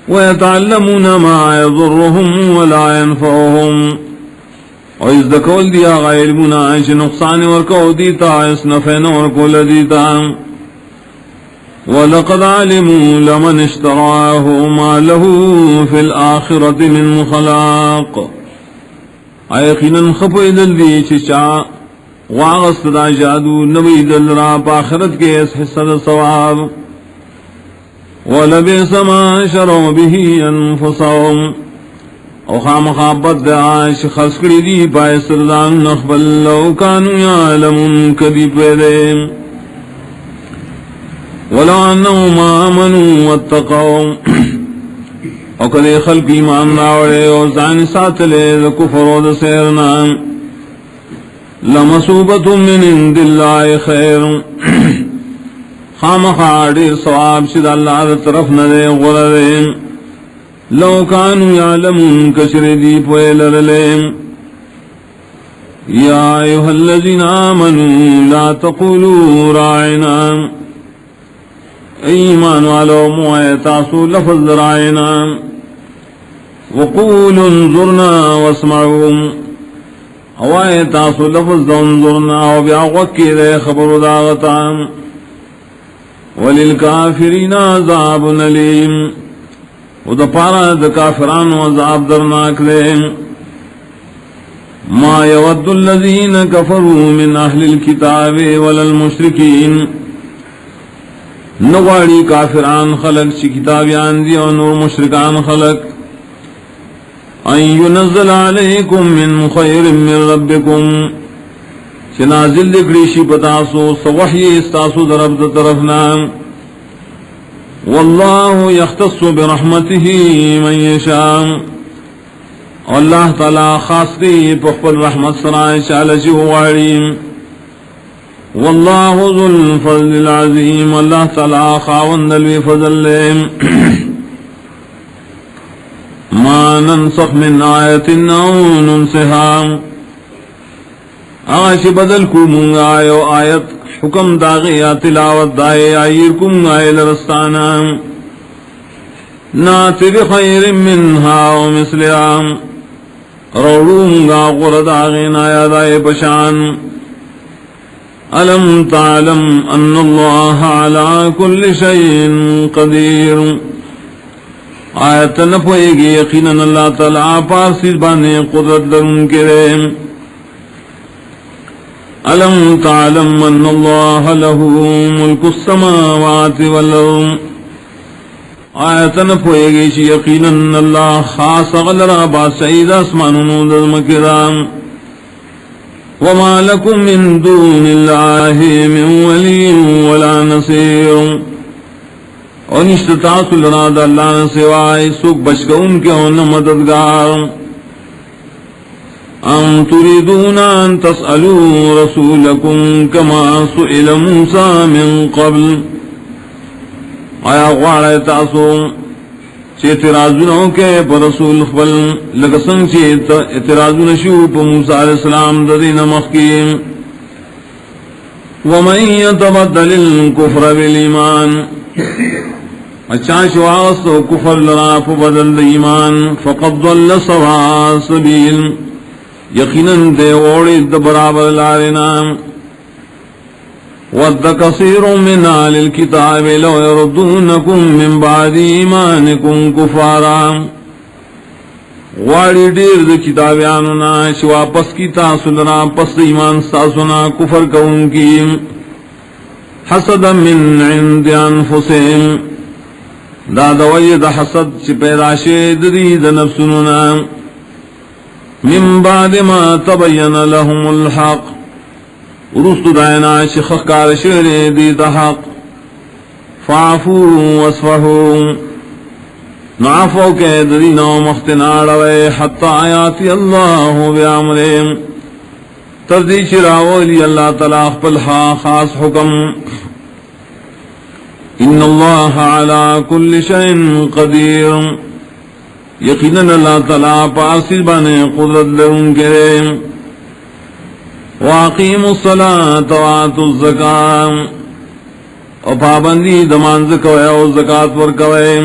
ویتعلمون ما یضرهم ولا ينفعهم اور اس دکول دیا غیر مناش نقصان ورکا دیتا اس نفین ورکو لدیتا وَلَقَدْ عَلِمُوا لَمَنِ اشْتَرَاهُ مَا لَهُ فِي الْآخِرَةِ مِنْ خَلَاقٍ ایقیناً خفو دل دی چچا واغست دا جادو نبی دل را پاخرت کے اس حصہ دا ثواب وَلَبِئْسَ مَا شَرَوْا بِهِ أَنفُسَهُمْ او خام خابت دا عاش خسکڑی دی پائے سردان نخبل لو کانو یعلمون کبھی پیدے وَلَوْ أَنَّهُمْ آمَنُوا وَاتَّقَوْا او کدے خلق ایمان راوڑے او زان ساتلے دا کفر و دا سیرنا لَمَصُوبَةٌ مِّنْ عِنْدِ اللَّهِ خَيْرٌ خام خاڑیر ثواب شد اللہ دا طرف ندے غردے لو کانوا یعلمون کشر دی پویل رلیم یا ایوہ الذین آمنوا لا تقولوا راعنا ایمان والو مویتاسو لفظ رائنا وقولوا انظرنا واسمعوا اوائتاسو لفظ انظرنا وبیعوکی دے خبر داغتا وللکافرین عذاب علیم ودا پارا دا کافران و عذاب درناک لے ما یود الذین کفروا من اہل الكتاب وللمشرکین نغاڑی کافران خلق چی کتابیان دی و نور مشرکان خلق ان ینزل علیکم من خیر من ربکم چی نازل دکریشی پتاسو سوحی استاسو درب دا طرفنا واللہ یختص برحمته من یشاء اللہ تعالی خاص دی پخپل رحمت سرائے چالشی وغاریم واللہ ذو الفضل العظیم اللہ تعالی خاوند الوی فضل لیم ما ننسخ من آیت او ننسها آش بدل کو منگا آیو آیت حکم داغی یا تلاوت دائے آئیر کم آئے لرستانا ناتی بخیر منہا و مثلیا روڑوں گا غرد آغین آیا دائے پشان علم تعلم ان اللہ علا کل شیئن قدیر آیت نپوئے گی یقینا اللہ تعالیٰ پارسی بانے قدرت درن کرے علم تعلم ان اللہ له ملک السماوات والارض آیتن پوئے گی چی یقینا اللہ خاص غلرا بادشاہی اسمانوں دزمکرام وما لکم من دون اللہ من ولی ولا نصیر اور نشتتاس لنا دا اللہ سوائے سوک بچگا ان کے ہونا مددگار ام تريدون ان تسألوا رسولكم كما سئل موسى من قبل آیا غوارے تاسو چی اعتراضونوں کے پر رسول خبل لگسنگ چی اعتراضون شو پر موسیٰ علیہ السلام ددین مخکیم ومن يتبدل الكفر بالایمان اچھا شواغستو کفر لنا فبدل ایمان فقد ضل سواء سبیل یقیناً دے اوڑی برابر لارنا ود کثیر من اہل الکتاب لو یردونکم من بعد ایمانکم کفارا غواړي ډېر د کتابیانو نه چې واپس کی تاسو لرا پس ایمان تاسو نه کفر کوونکی حسدا من عند انفسهم دا دوی د حسد چې پیدا شي د دې د نفسونو نه من بعد ما تبين لهم الحق ورستو داینا چې خکار شوی دی د حق فاعفوا واصفحوا نعفو کے درینا مختناڑوے حتی آیاتی اللہ بیامرین تردی چراولی اللہ تعالیٰ اخپلحا خاص حکم ان اللہ علی کل شئن قدیر یقیناً اللہ تعالیٰ پاسی بانے قدرت لرن کرے واقیموا الصلاة وآتوا الزکاة اور پابندی دمان زکوے اور زکاة ورکوے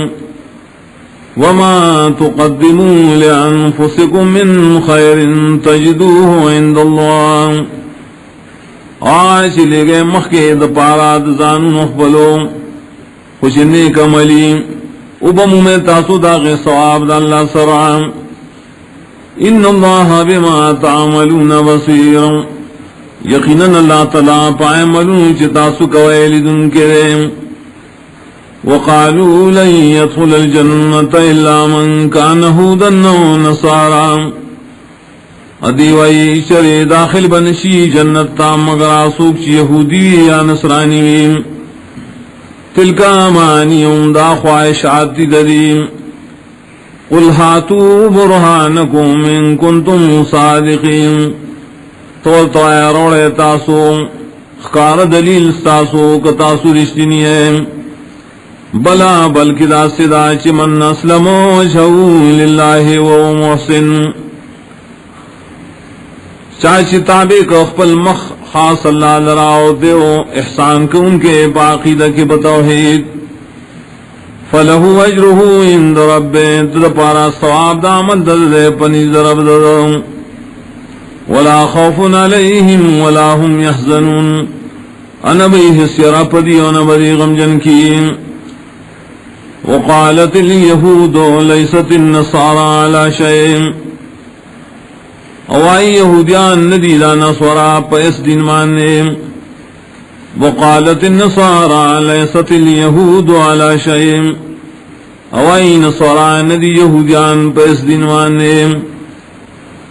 وما تقدموا لأنفسكم من خير تجدوه عند الله آج لے گئے مخی دپارات زانو مخبلو خوش نیک عملی ابمو میں تاسو داغ ثواب دا اللہ سرعام ان اللہ بما تعملون بصیر یقیناً اللہ تعالیٰ پائملون چی تاسو کوئے لدن کرے وقالوا لن يدخل الجنة إلا من كان هودا أو نصارى ادی وی شر داخل بنشی جنت تا مگر آسوک چی یہودی یا نصرانی تلک امانیهم دا خواہشات دریم قل هاتوا برهانکم ان کنتم صادقین تو روڑے تاسو خکار دلیل تاسو کتاسو رشتنی ہے بلا بلکہ دا صدا چی من اسلم وجہو للہ و محسن چاچی تابع کا اخپل مخ خاص اللہ لراؤ دیو احسان کو ان کے باقیدہ کی بتوحید فلہو اجرہو اند رب تد پارا ثواب دا عمل دے پنیز رب دے ولا خوف علیہم ولا هم یحزنون انبی حسیرہ پدی ونبی غمجن کی وقالت اليهود ليست النصارى على شيء اوائی یہودیان ندی لا نصورا پیس دین ماننے وقالت النصارى ليست اليهود على شيء اوائی نصورا ندی یہودیان پیس دین ماننے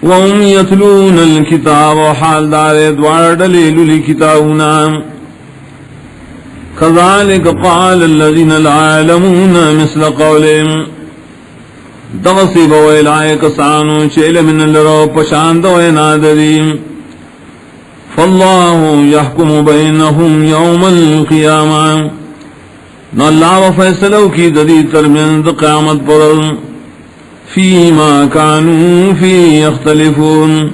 وهم يتلون الكتاب وحال دار دوار دلیل لکتابنا كذلك قال الذين لا يعلمون مثل قولهم دغصب ويلعي كسانو شئل من اللرو پشاند وينادرين فالله يحكم بينهم يوم القيامة نالله وفيصلو کی ددی ترمین قیامت پر فيما كانوا فيه يختلفون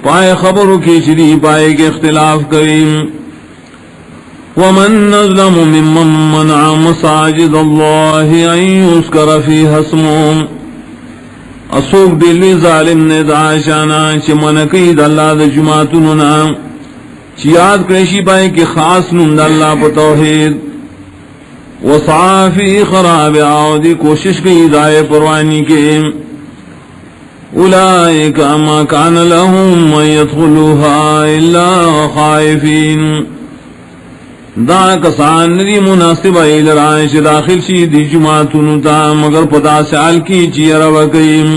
پائے خبرو کی شری پائے کے اختلاف کریم ومن نظلم ممن منع مساجد الله ان يذكر فيها اسمه اسوق دلی ظالم نے داشانا چ منقی د اللہ د جماعتن نا چیاد کریشی پائے کہ خاص نند اللہ پر توحید وصافی خراب عودی کوشش کی دائے پروانی کے اولئک ما کان لهم من يدخلوها الا خائفین دا کسان ندی مناسب ایل رائش داخل شی دی جماعتنو تا مگر پدا سال کی چیر وکیم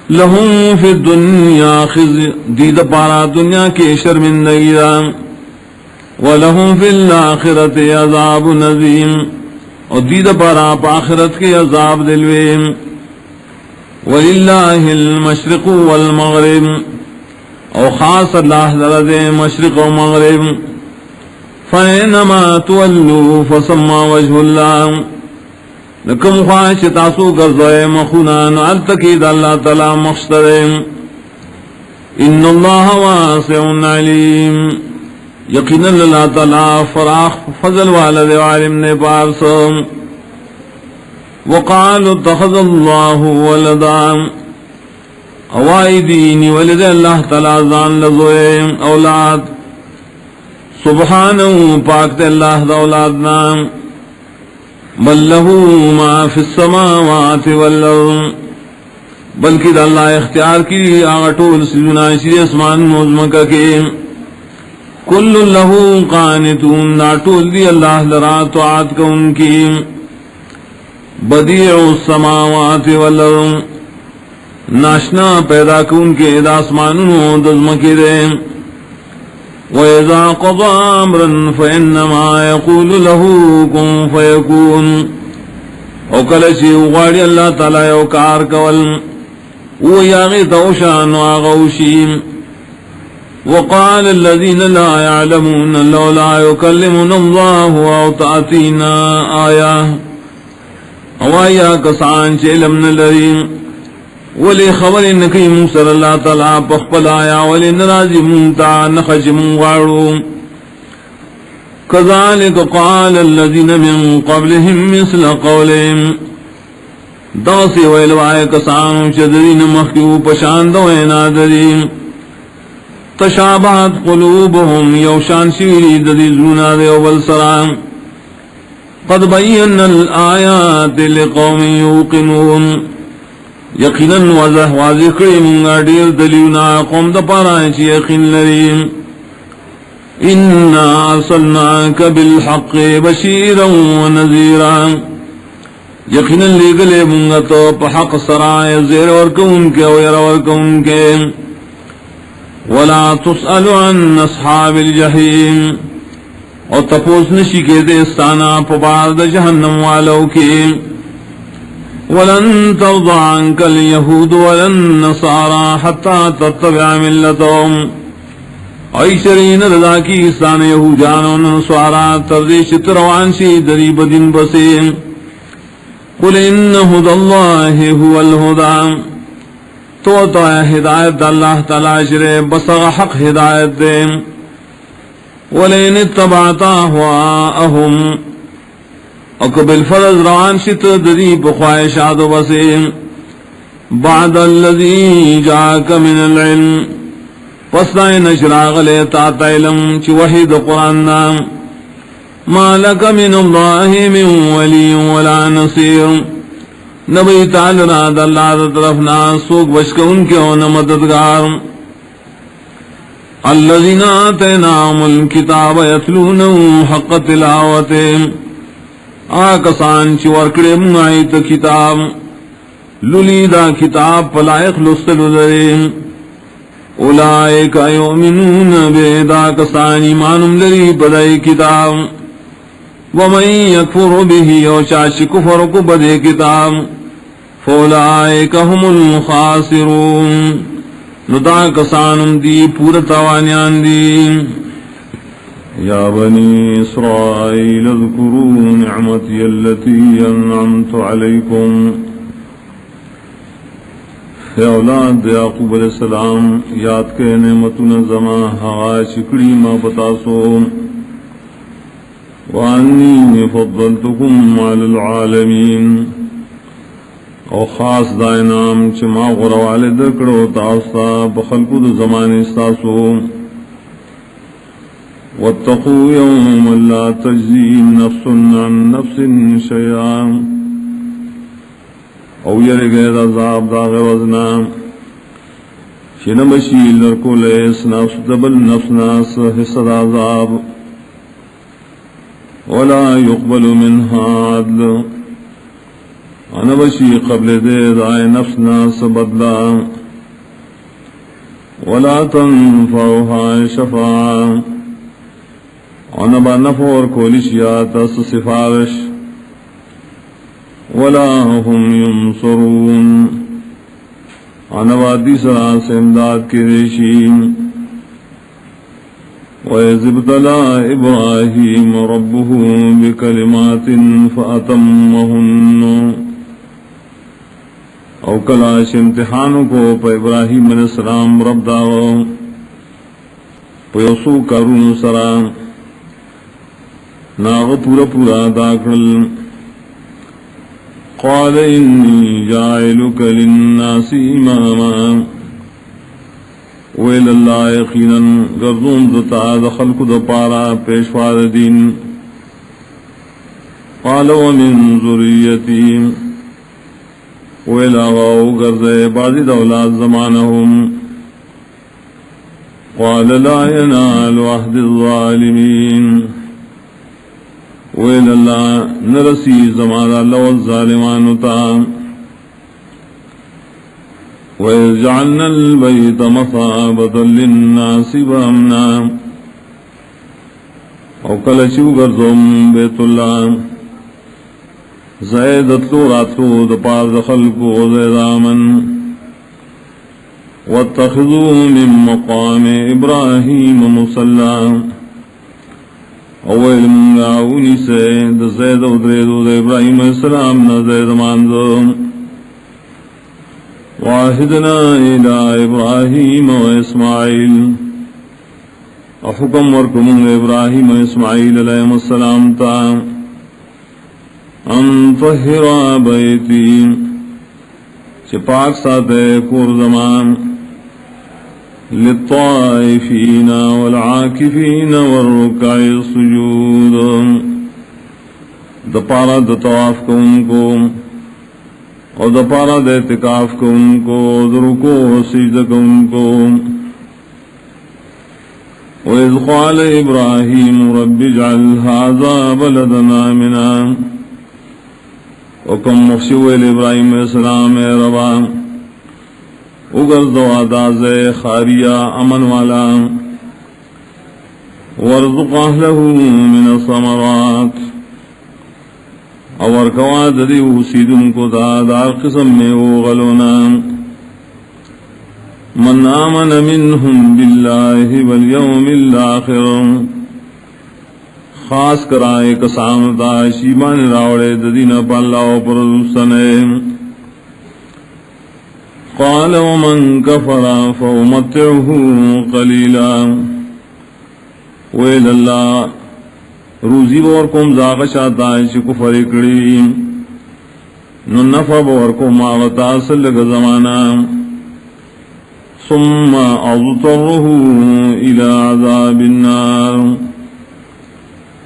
لہم فی الدنیا خزی دید پارا دنیا کے شرمندگی دا ولہم فی الاخرت عذاب نظیم اور دید پارا پا آخرت کے عذاب دلویم وللہ المشرق والمغرب اور خاص اللہ درد مشرق و مغرب فینما تولو فسما وجہ اللہ لکم خواہش تاسو گرزوئے مخونان علتکید اللہ تعالی مخشترین ان اللہ واسع علیم یقینا اللہ تعالی فراخ فضل والد عالم نے پارسم وقالوا اتخذ اللہ ولدا اوائی دینی ولد اللہ تعالی زان لزوئے اولاد سبحانہ پاک تے اللہ دا اولادنا بل لہو ما فی السماوات والارض بلکہ دا اللہ اختیار کی آغٹول سیدنا چیز اسمان موزمکہ کے کل لہو قانتون ناٹول دی اللہ لرا طاعت کا ان کی بدیع السماوات والارض ناشنا پیدا کون کے داسمانوں دزمکی دے وَإِذَا قَضَى أَمْرًا فَإِنَّمَا يَقُولُ لَهُ كُن فَيَكُونُ او کلچی اغاڑی اللہ تعالی اوکار کول او یاغی توشان واغوشیم وقال الذين لا يعلمون لولا يكلمنا الله أو تأتينا آية او آیا کسان چیلم نلریم ولی خبر نکیم صلی اللہ تعالی پخپل آیا ولی نرازی منتا نخش منغارو کذالک قال الذین من قبلهم مثل قولهم داسی ویلوائے کسانو چدرین مخیو پشاندوئے نادرین تشابہت قلوبهم یوشان شیری ددی زونا دیو بالسرام قد بین الآیات لقوم یوقنون یقیناً واضح کری منگا دیر دلیونا قوم دا پارائیں چی یقین لریم انا ارسلناک بالحق بشیرا و نذیرا یقیناً لگلے منگا تو پا حق سرائے زیر ورکون کے ویر ورکون کے ولا تسأل عن اصحاب الجحیم اور تپوس نشی کے دستانا پا بعد جہنم والو کے ولن ترضى عنك اليهود ولا النصارى حتى تتبع ملتهم ایشرین رضا کی استان یہودان و نصارا تردیش تروان شی دریب دن بسیم قل ان هدى الله هو الهدى تو ہدایت اللہ تعالی شرے بسغ حق ہدایت دے ولئن اتبعت اهواءهم اقبل فرض روان شت دری بخواہشات و بسیم بعد الذی جاک من العلم پس دائیں نشراغ لیتا علم چی وحید قرآن نام ما لک من اللہ من ولی ولا نصیر نبی تعالی راد اللہ طرفنا سوک بشک ان کے ہونا مددگار الذین آتیناہم الکتاب یتلونہ حق تلاوتہم آکسان چی ورکڑے منگائیت کتاب للیدہ کتاب پلائق لستل لریم اولائک یؤمنون بیدا کسان ایمانم لری بدائی کتاب ومن یکفر به او چاچی کفر کو بدے کتاب فاولائک هم الخاسرون ندا کسانم دی پورتوانیان دی یا بنی اسرائیل اذکروا نعمتی التي انعمت علیکم اے اولاد یعقوب علیہ السلام یاد کے نعمتنا زما ہوا شکری ما بتاسو وانی فضلتکم علی العالمین او خاص دا انعام چما غروال درکڑو تاستا بخلقو دا زمان استاسو واتقوا يوما لا تجزي نفس عن نفس شيئا او يرغد عذاب داغ وزنا شنمشي لركو ليس نفس دبل نفس ناس حصد عذاب ولا يقبل منها عدل انا بشي قبل داعي نفس ناس بدلا ولا تنفعها شفاعة عنبا نفور کولشیات سفارش ولا هم ينصرون عنبا دیسرا سے امداد کی ریشیم وَإِذِ ابْتَلَىٰ إِبْرَاهِيمَ رَبُّهُ بِكَلِمَاتٍ فَأَتَمَّهُنَّ او کلاش امتحانوں کو پہ ابراہیم علیہ السلام رب داو پیوسو کرون سرام ناغ پورا داکل قال انی جاعلک للناس اماما ویل اللہ یقیناً گردون دتا دخل کو دپارا پیشوا دین قال ومن ذریتی ویل آغاو گردے بعضی دولاد زمانہم قال لا ينال عهد الظالمین ویل اللہ نرسی زمانہ لو الظالمانتا وَإِذْ جَعَلْنَا الْبَيْتَ مَثَابَةً لِلنَّاسِ وَأَمْنًا او کلچو گردم بیت اللہ زیدت لو راتلو دپار دخل کو زیدامن وَاتَّخِذُوا مِن مَّقَامِ إِبْرَاهِيمَ مُصَلًّى اویل منگاونی سے زید و دریدو دا ابراہیم علیہ السلام نا زید ماندو واحدنا الى ابراہیم و اسماعیل حکم ورکم ابراہیم و اسماعیل علیہ السلام تا ان طہرا بیتی چپاک ساتے کور زمان للطائفین والعاکفین والرکع السجود دپارا دطواف کو ان کو اور دپارا دے اعتکاف کو ان کو درکو سجدہ کو ان کو وَإِذْ قَالَ إِبْرَاهِيمُ رَبِّ اجْعَلْ هَذَا بَلَدًا آمِنًا وکم مخشویل ابراہیم علیہ السلام اے ربا اگر زواداز خاریہ امن والا وَارْزُقْ أَهْلَهُ مِنَ الثَّمَرَاتِ اور کواد دی سیدن کو دار قسم میں وہ غلونا من آمن منہم باللہ والیوم الاخر خاص کرائے کسان دا شیمان راوڑے دین پا اللہ پر سنے قال ومن کفر فامتعه قلیلا ویل اللہ روزی بور کوم زاغ شاتا ہے کفر کڑی نو نفع بور کوم آغتا سلگ زمانا ثم اضطره الى عذاب النار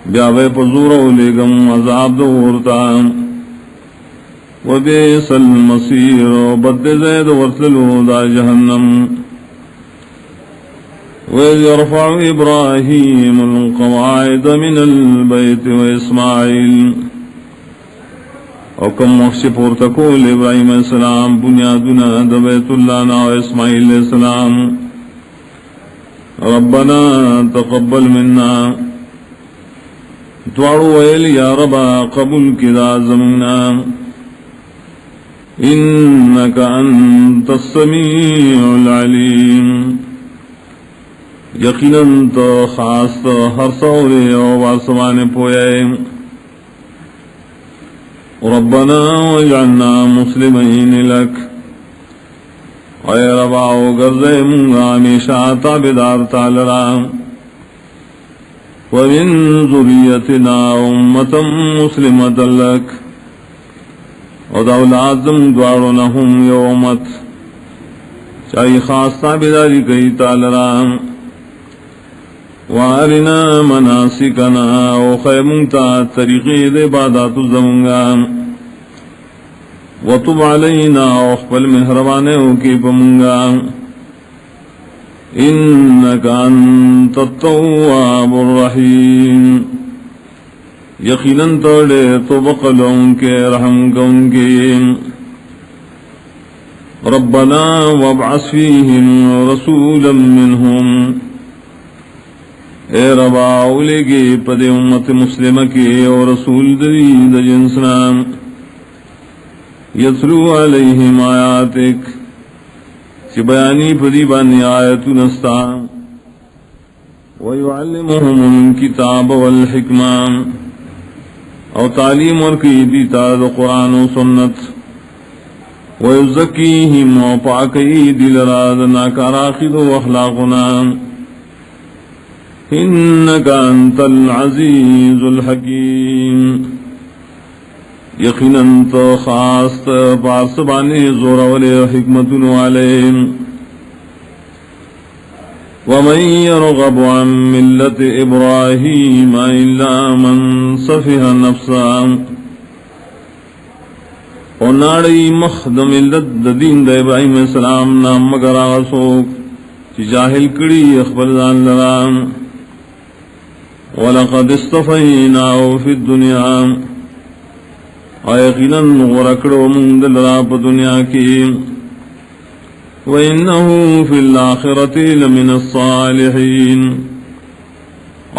بیاوے پزورو لگم عذاب دورتا وبئس المصیر بد زید ورسلو دا جہنم وَإِذْ يَرْفَعُ إِبْرَاهِيمُ الْقَوَاعِدَ مِنَ الْبَيْتِ وَإِسْمَاعِيلُ وکم مخشی پورتکول ابراہیم علیہ السلام بنیادنا دا بیت اللہ نا و اسماعیل علیہ السلام ربنا تقبل منا دوارو ویل یا ربا قبول کدا زمنا انکا انت السمیع العلیم یقیناً تو خاص تو ہر سورے اور آسمان پوئے ربنا واجعلنا مسلمین لک اے رباو گرزے منگا ہمیشہ تابدار تعالی ومن ذریتنا امتا مسلمتا لک اور اولادم دوارنہم یومت چاہی خاص تابداری کئی تعالی وارنا مناسکنا و خیمتا طریقی دے عبادات زمنگا وطب علینا و اخبل مہربانے کی پمنگا انکا انت التواب الرحیم یقیناً توڑے تو بقلوں کے رحم کون کے ربنا وابعث فیہم رسولا منہم اے ربا اولے گے پد امت مسلمہ کے اور رسول درید جنسنا یتلو علیہم آیاتک چی بیانی پدی بانی آیت نستا ویعلمہم الکتاب والحکمہ او تعلیم ورکی دیتا دا قرآن و سنت ویزکیہم و پاکی دل راد ناکاراخد و اخلاقنا انکا انت العزیز الحکیم یقیناً تو خاص پارسبانی زور والے حکمت والے ومن يرغب عن ملة إبراهيم إلا من سفه نفسه وناڑی مخد ملت دین دا ابراہیم علیہ السلام نام مگر آسوک چی جاہل کری اخبر دان لرام وَلَقَدْ اصْطَفَيْنَاهُ فِي الدُّنْيَا آیقیناً غرکڑو من دلرا پا دنیا کی وَإِنَّهُ فِي الْآخِرَةِ لَمِنَ الصَّالِحِينَ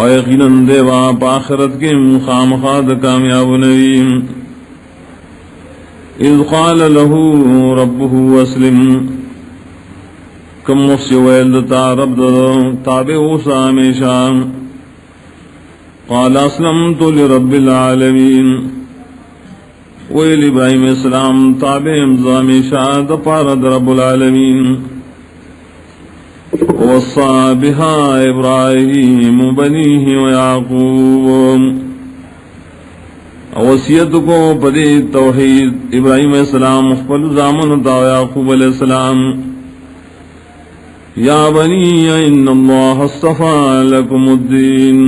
آیقیناً دیوا پا آخرت کے خامخاد کامیاب نویم اذ قال له ربه اسلم کم مفسی ویلدتا رب تابع اوسا ہمیشہ قال اسلمت لرب العالمین ویل ابراہیم السلام تابع امزا ہمیشہ دپارد رب العالمین وصا بها ابراہیم بنیہ ویعقوب وصیت کو پدی توحید ابراہیم علیہ السلام خپل زامن تا یعقوب علیہ السلام یا بنی ان اللہ اصطفى لکم الدین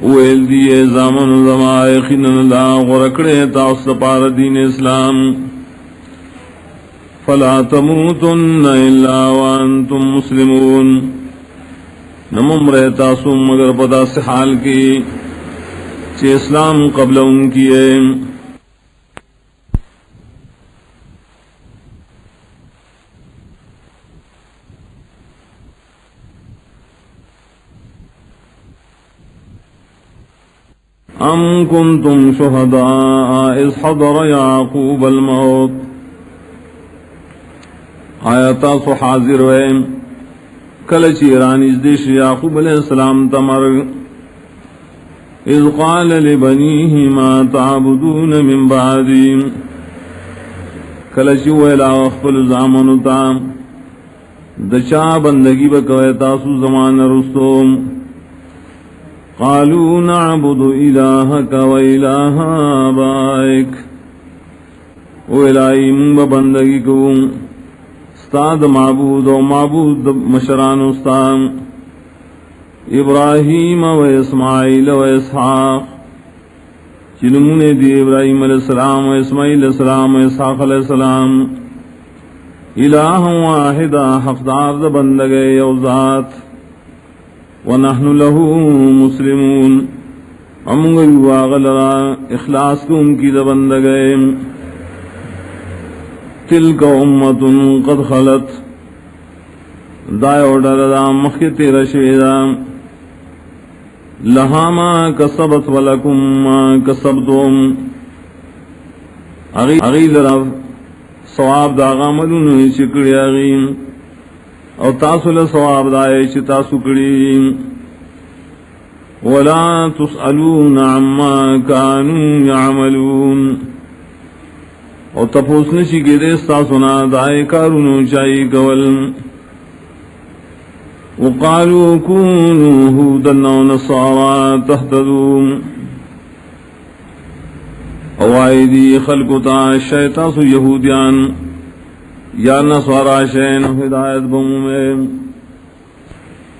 ویل دیئے زامن زما یقینا اللہ غرکڑے تا استپار دین اسلام فلا تموتن الا وانتم مسلمون نممرے تاسو مگر پدا سے حال کی چی اسلام قبل ان کی ہے ام کنتم شہداء اذ حضر یعقوب الموت آیا تاسو حاضر ہوئے کلچی رانیز دیش یعقوب علیہ السلام تمر اذ قال لبنیہ ما تعبدون من بعدی کلچی ویلا اخفل زامنتا دچا بندگی بکوئے تاسو زمان رستوم قالوا نعبد الہک و الہ آبائک ویلائی من بندگی کو استاد معبود و معبود مشران استاد ابراہیم و اسماعیل و اسحاق چنمون دی ابراہیم علیہ السلام و اسماعیل علیہ السلام و اسحاق علیہ السلام الہ واحد حقدار دا بندگے یوزات ونحن له مسلمون امگل واغلرا اخلاص کو ان کی دا بندگے تلک امت قد خلت دائے اوڈر دا مخیط رشویدہ لہا ما کسبت ولکم ما کسبتم اغیل رب ثواب دا غاملون چکڑی اغیم او تاسو لثواب دائے چی تاسو کڑی ولا تسألون عما كانوا يعملون او تپوس نشی کے دیستا سنا دائے کارونو چائی کول وقالوا كونوا هودا او نصارى تهتدوا اوائدی خلقتا شیطاسو یہودیان یا نصارى شین ہدایت بمومے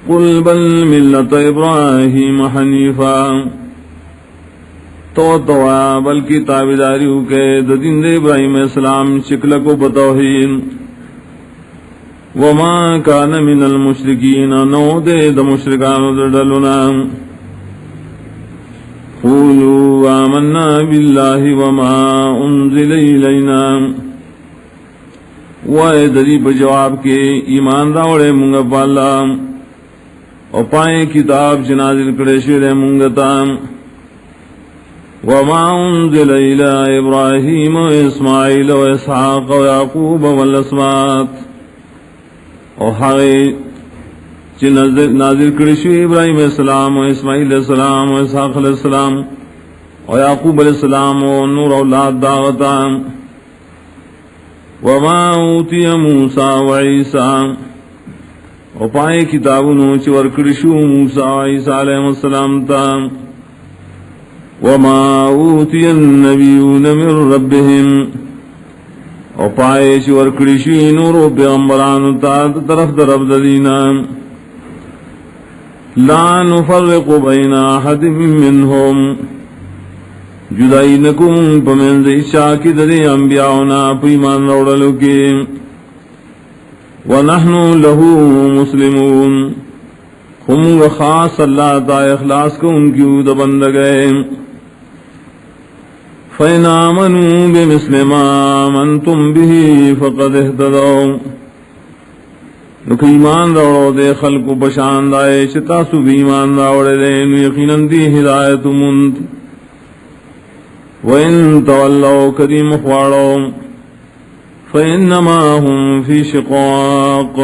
قل بل ملت ابراہیم حنیفا تو بلکی تابداریو کے دین دے ابراہیم السلام شکلکو بتوحید وما کان من المشرکین نو دے دا مشرکان دلنا قولوا آمنا باللہ وما انزل الینا وائے دری بجواب کے ایمان راوڑے منگا پالا اور پائیں کتاب جنازل کڑے شیر منگتا وما انزل الى ابراہیم و اسماعیل و اسحاق و یعقوب والاسباط اور حقی چی نازل کڑی شیر ابراہیم علیہ السلام و اسماعیل علیہ السلام و اسحاق علیہ السلام و یعقوب علیہ السلام و نور اولاد داغتا وما اوتی موسیٰ و عیسیٰ اور پائے کتابنو چور کرشو موسیٰ و عیسیٰ علیہ السلام تا وما اوتی النبیون من ربهم اور پائے چور کرشی نور و پیغمبران تا طرف درب دینا لا نفرق بین احد منهم جدائی نکم پمن ریشا کی دری انبیاؤنا پیمان روڑلو کی ونحن له مسلمون ہم و خاص اللہ تا اخلاص کو ان کی دا بند گئے فَإِنْ آمَنُوا بِمِثْلِ مَا آمَنْتُمْ بِهِ فَقَدْ اهْتَدَوْا نکھ ایمان روڑو دے خلق و بشاند آئے شتاسو بھی ایمان روڑے دے یقیناً دی ہدایت مند وَإِن تَوَلَّوْا كَرِيمُ خواڑو فَإِنَّمَا هُمْ فِي شِقَاقٍ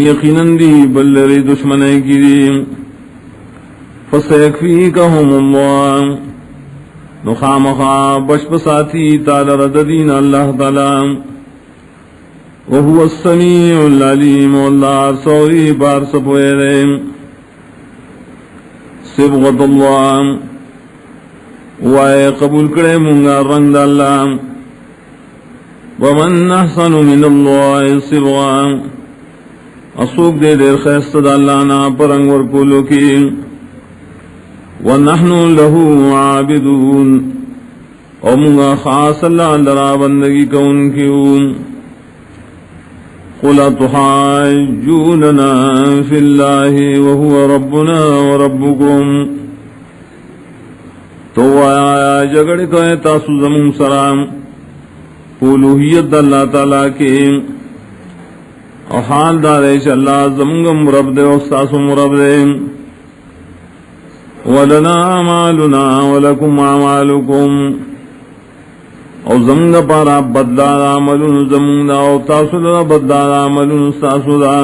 یقیناً دی بلری دشمنے کی دی فَسَيَكْفِيكَهُمُ اللَّهُ نخامخا بشپساتی تعالی رددین اللہ تعالی وهو السمیع العلیم واللہ سوری بار سپوئے صبغت اللہ وائے قبول کرے منگا رنگ دا اللہ ومن احسن من اللہ صبغا اصوک دے دیر خیست دا اللہ نا پرنگ ورکولو کی ونحن له عابدون ومنگا خاص اللہ لرا بندگی کون کیون قل تحاجوننا فی اللہ وهو ربنا وربکم تو آیا جگڑ کو تاسو زمون سلام اولوہیت اللہ تعالیٰ کے اور حال داریش اللہ زمونگم رب دے استاسم رب دے ولنا اعمالنا ولکم اعمالکم اور زمونگ پارا بدلار عملون زمونگ دا اور تاسو دا بدلار عملون استاسو دا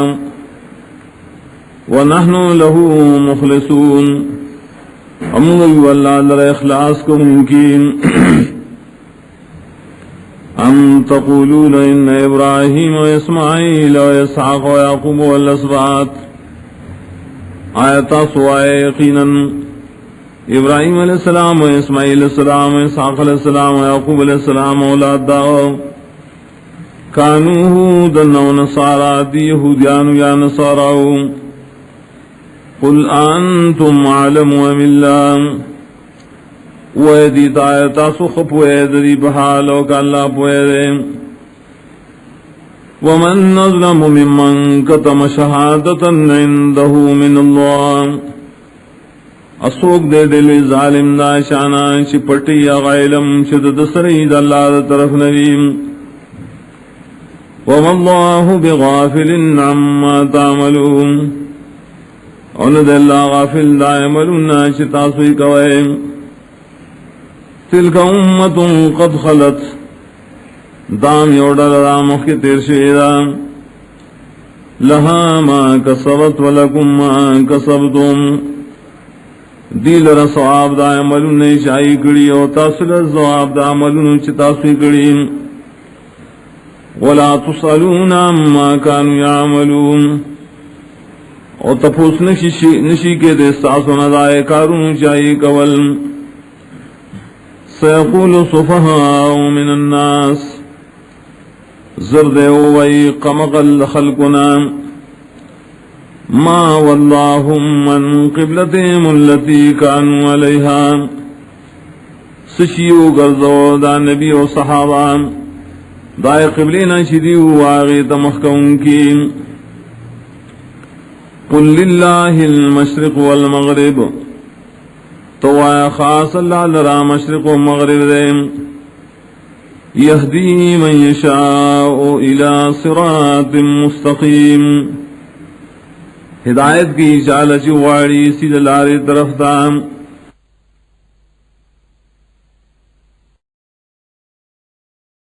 ونحن له مخلصون امگو اللہ لر اخلاص کو ممکن ام تقولون ان ابراہیم و اسماعیل و اسحاق و یعقوب والاسباط آیتا سوائے یقینا ابراہیم علیہ السلام و اسماعیل علیہ السلام و اسحاق علیہ السلام و یعقوب علیہ السلام اولاد داؤ کانو ہودن و نصارا دی یہودیان یا نصاراؤ قل انتم عالم ام اللہ ویدی تایتا سخپ ویدی بحالو کا اللہ پویدے ومن نظلم ممن کتم شہادتا عنده من اللہ اسوک دے دل ظالم دا شانا شپٹی غیلم شدد سرید اللہ دا طرف نبیم وما اللہ بغافل عما تعملون اند اللہ غافل دا عملنا شتاسوی کوئے تلک امت قد خلت دام یوڈل رامخ کی تیر شیدہ لہا ما کسبت ولکم ما کسبتم دیل رسواب دا عملون نے شائی کری او تاثل الزواب دا عملون چتاسوی کری ولا تسألون عما کانو یعملون او تپوس نشی کے دستاسو ندائے کارون شائی کول سيقول الصفهاء من الناس زرد وي قمقل خلقنا ما واللهم من قبلتهم التي كانوا عليها سشيو غرزو دا نبي و صحابہ دائے قبلنا شدیو واغیت محکم کی قل للہ المشرق والمغرب تو آیا خاص اللہ لرا مشرق و مغرب دے یہدی من یشاء الى صراط مستقیم ہدایت کی چالچ واڑی سید لاری طرف تام